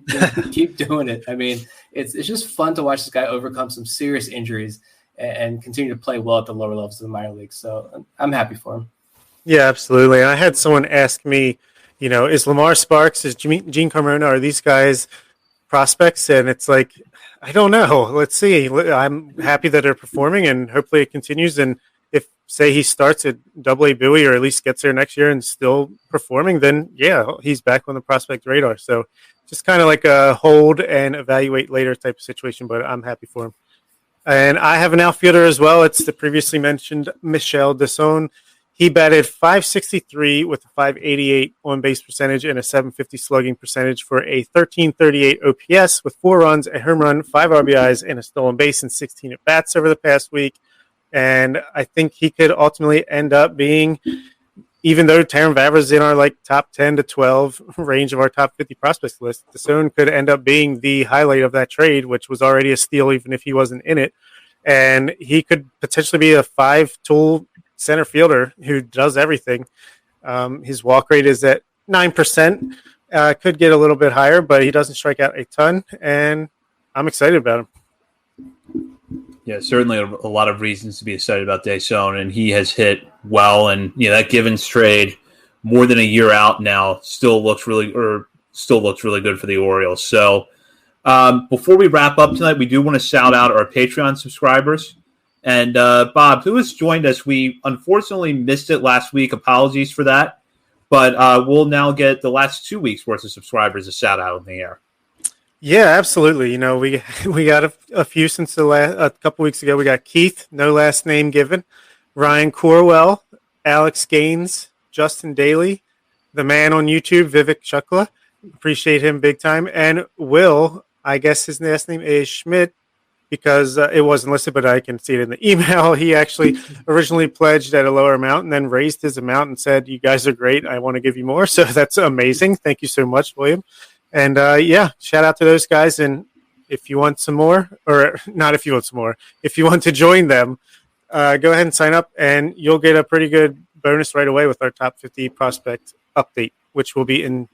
S8: Keep doing it. I mean, it's just fun to watch this guy overcome some serious injuries and continue to play well at the lower levels of the minor leagues. So I'm happy for him.
S7: Yeah, absolutely. And I had someone ask me, is Lamar Sparks, is Gene Carmona, are these guys prospects? And it's like, I don't know. Let's see. I'm happy that they're performing, and hopefully it continues. And if, say, he starts at Double-A Bowie or at least gets there next year and still performing, then, yeah, he's back on the prospect radar. So just kind of like a hold and evaluate later type of situation, but I'm happy for him. And I have an outfielder as well. It's the previously mentioned Michel Desson. He batted .563 with a .588 on-base percentage and a .750 slugging percentage for a .1338 OPS with 4 runs, a home run, 5 RBIs, and a stolen base in 16 at-bats over the past week. And I think he could ultimately end up being, even though Taron Vavra's in our top 10 to 12 range of our top 50 prospects list, Desson could end up being the highlight of that trade, which was already a steal even if he wasn't in it. And he could potentially be a 5-tool center fielder who does everything. His walk rate is at 9%. Could get a little bit higher, but he doesn't strike out a ton, and I'm excited about him.
S6: Yeah, certainly a lot of reasons to be excited about Desson, and he has hit well. And that Givens trade, more than a year out now, still looks really good for the Orioles. So before we wrap up tonight, we do want to shout out our Patreon subscribers. And Bob, who has joined us, we unfortunately missed it last week. Apologies for that. But we'll now get the last 2 weeks' worth of subscribers a shout out in the air.
S7: Yeah, absolutely. We got a few since a couple weeks ago. We got Keith, no last name given, Ryan Corwell, Alex Gaines, Justin Daly, the man on YouTube, Vivek Shukla. Appreciate him big time. And Will, I guess his last name is Schmidt, because it wasn't listed, but I can see it in the email. He actually originally pledged at a lower amount and then raised his amount and said, "You guys are great. I want to give you more." So that's amazing. Thank you so much, William. And shout out to those guys. And if you want some more, or not if you want some more, if you want to join them, go ahead and sign up, and you'll get a pretty good bonus right away with our top 50 prospect update, which will be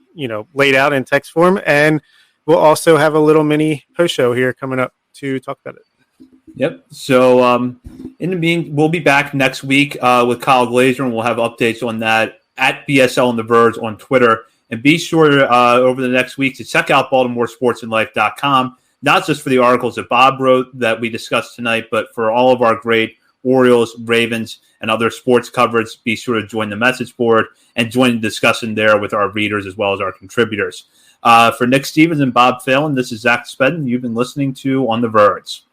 S7: laid out in text form. And we'll also have a little mini post show here coming up to talk about it.
S6: Yep. So in the meantime, we'll be back next week with Kyle Glazer, and we'll have updates on that at BSL on the Verge on Twitter. And be sure over the next week to check out BaltimoreSportsAndLife.com, not just for the articles that Bob wrote that we discussed tonight, but for all of our great Orioles, Ravens, and other sports coverage. Be sure to join the message board and join the discussion there with our readers as well as our contributors. For Nick Stevens and Bob Phelan, this is Zach Spedden. You've been listening to On the Verge.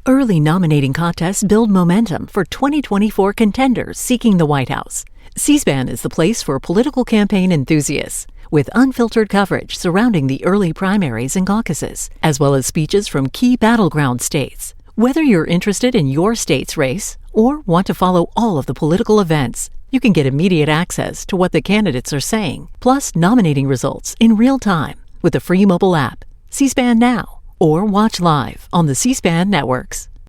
S9: Early nominating contests build momentum for 2024 contenders seeking the White House. C-SPAN is the place for political campaign enthusiasts, with unfiltered coverage surrounding the early primaries and caucuses, as well as speeches from key battleground states. Whether you're interested in your state's race or want to follow all of the political events, you can get immediate access to what the candidates are saying, plus nominating results in real time with the free mobile app, C-SPAN Now, or watch live on the C-SPAN networks.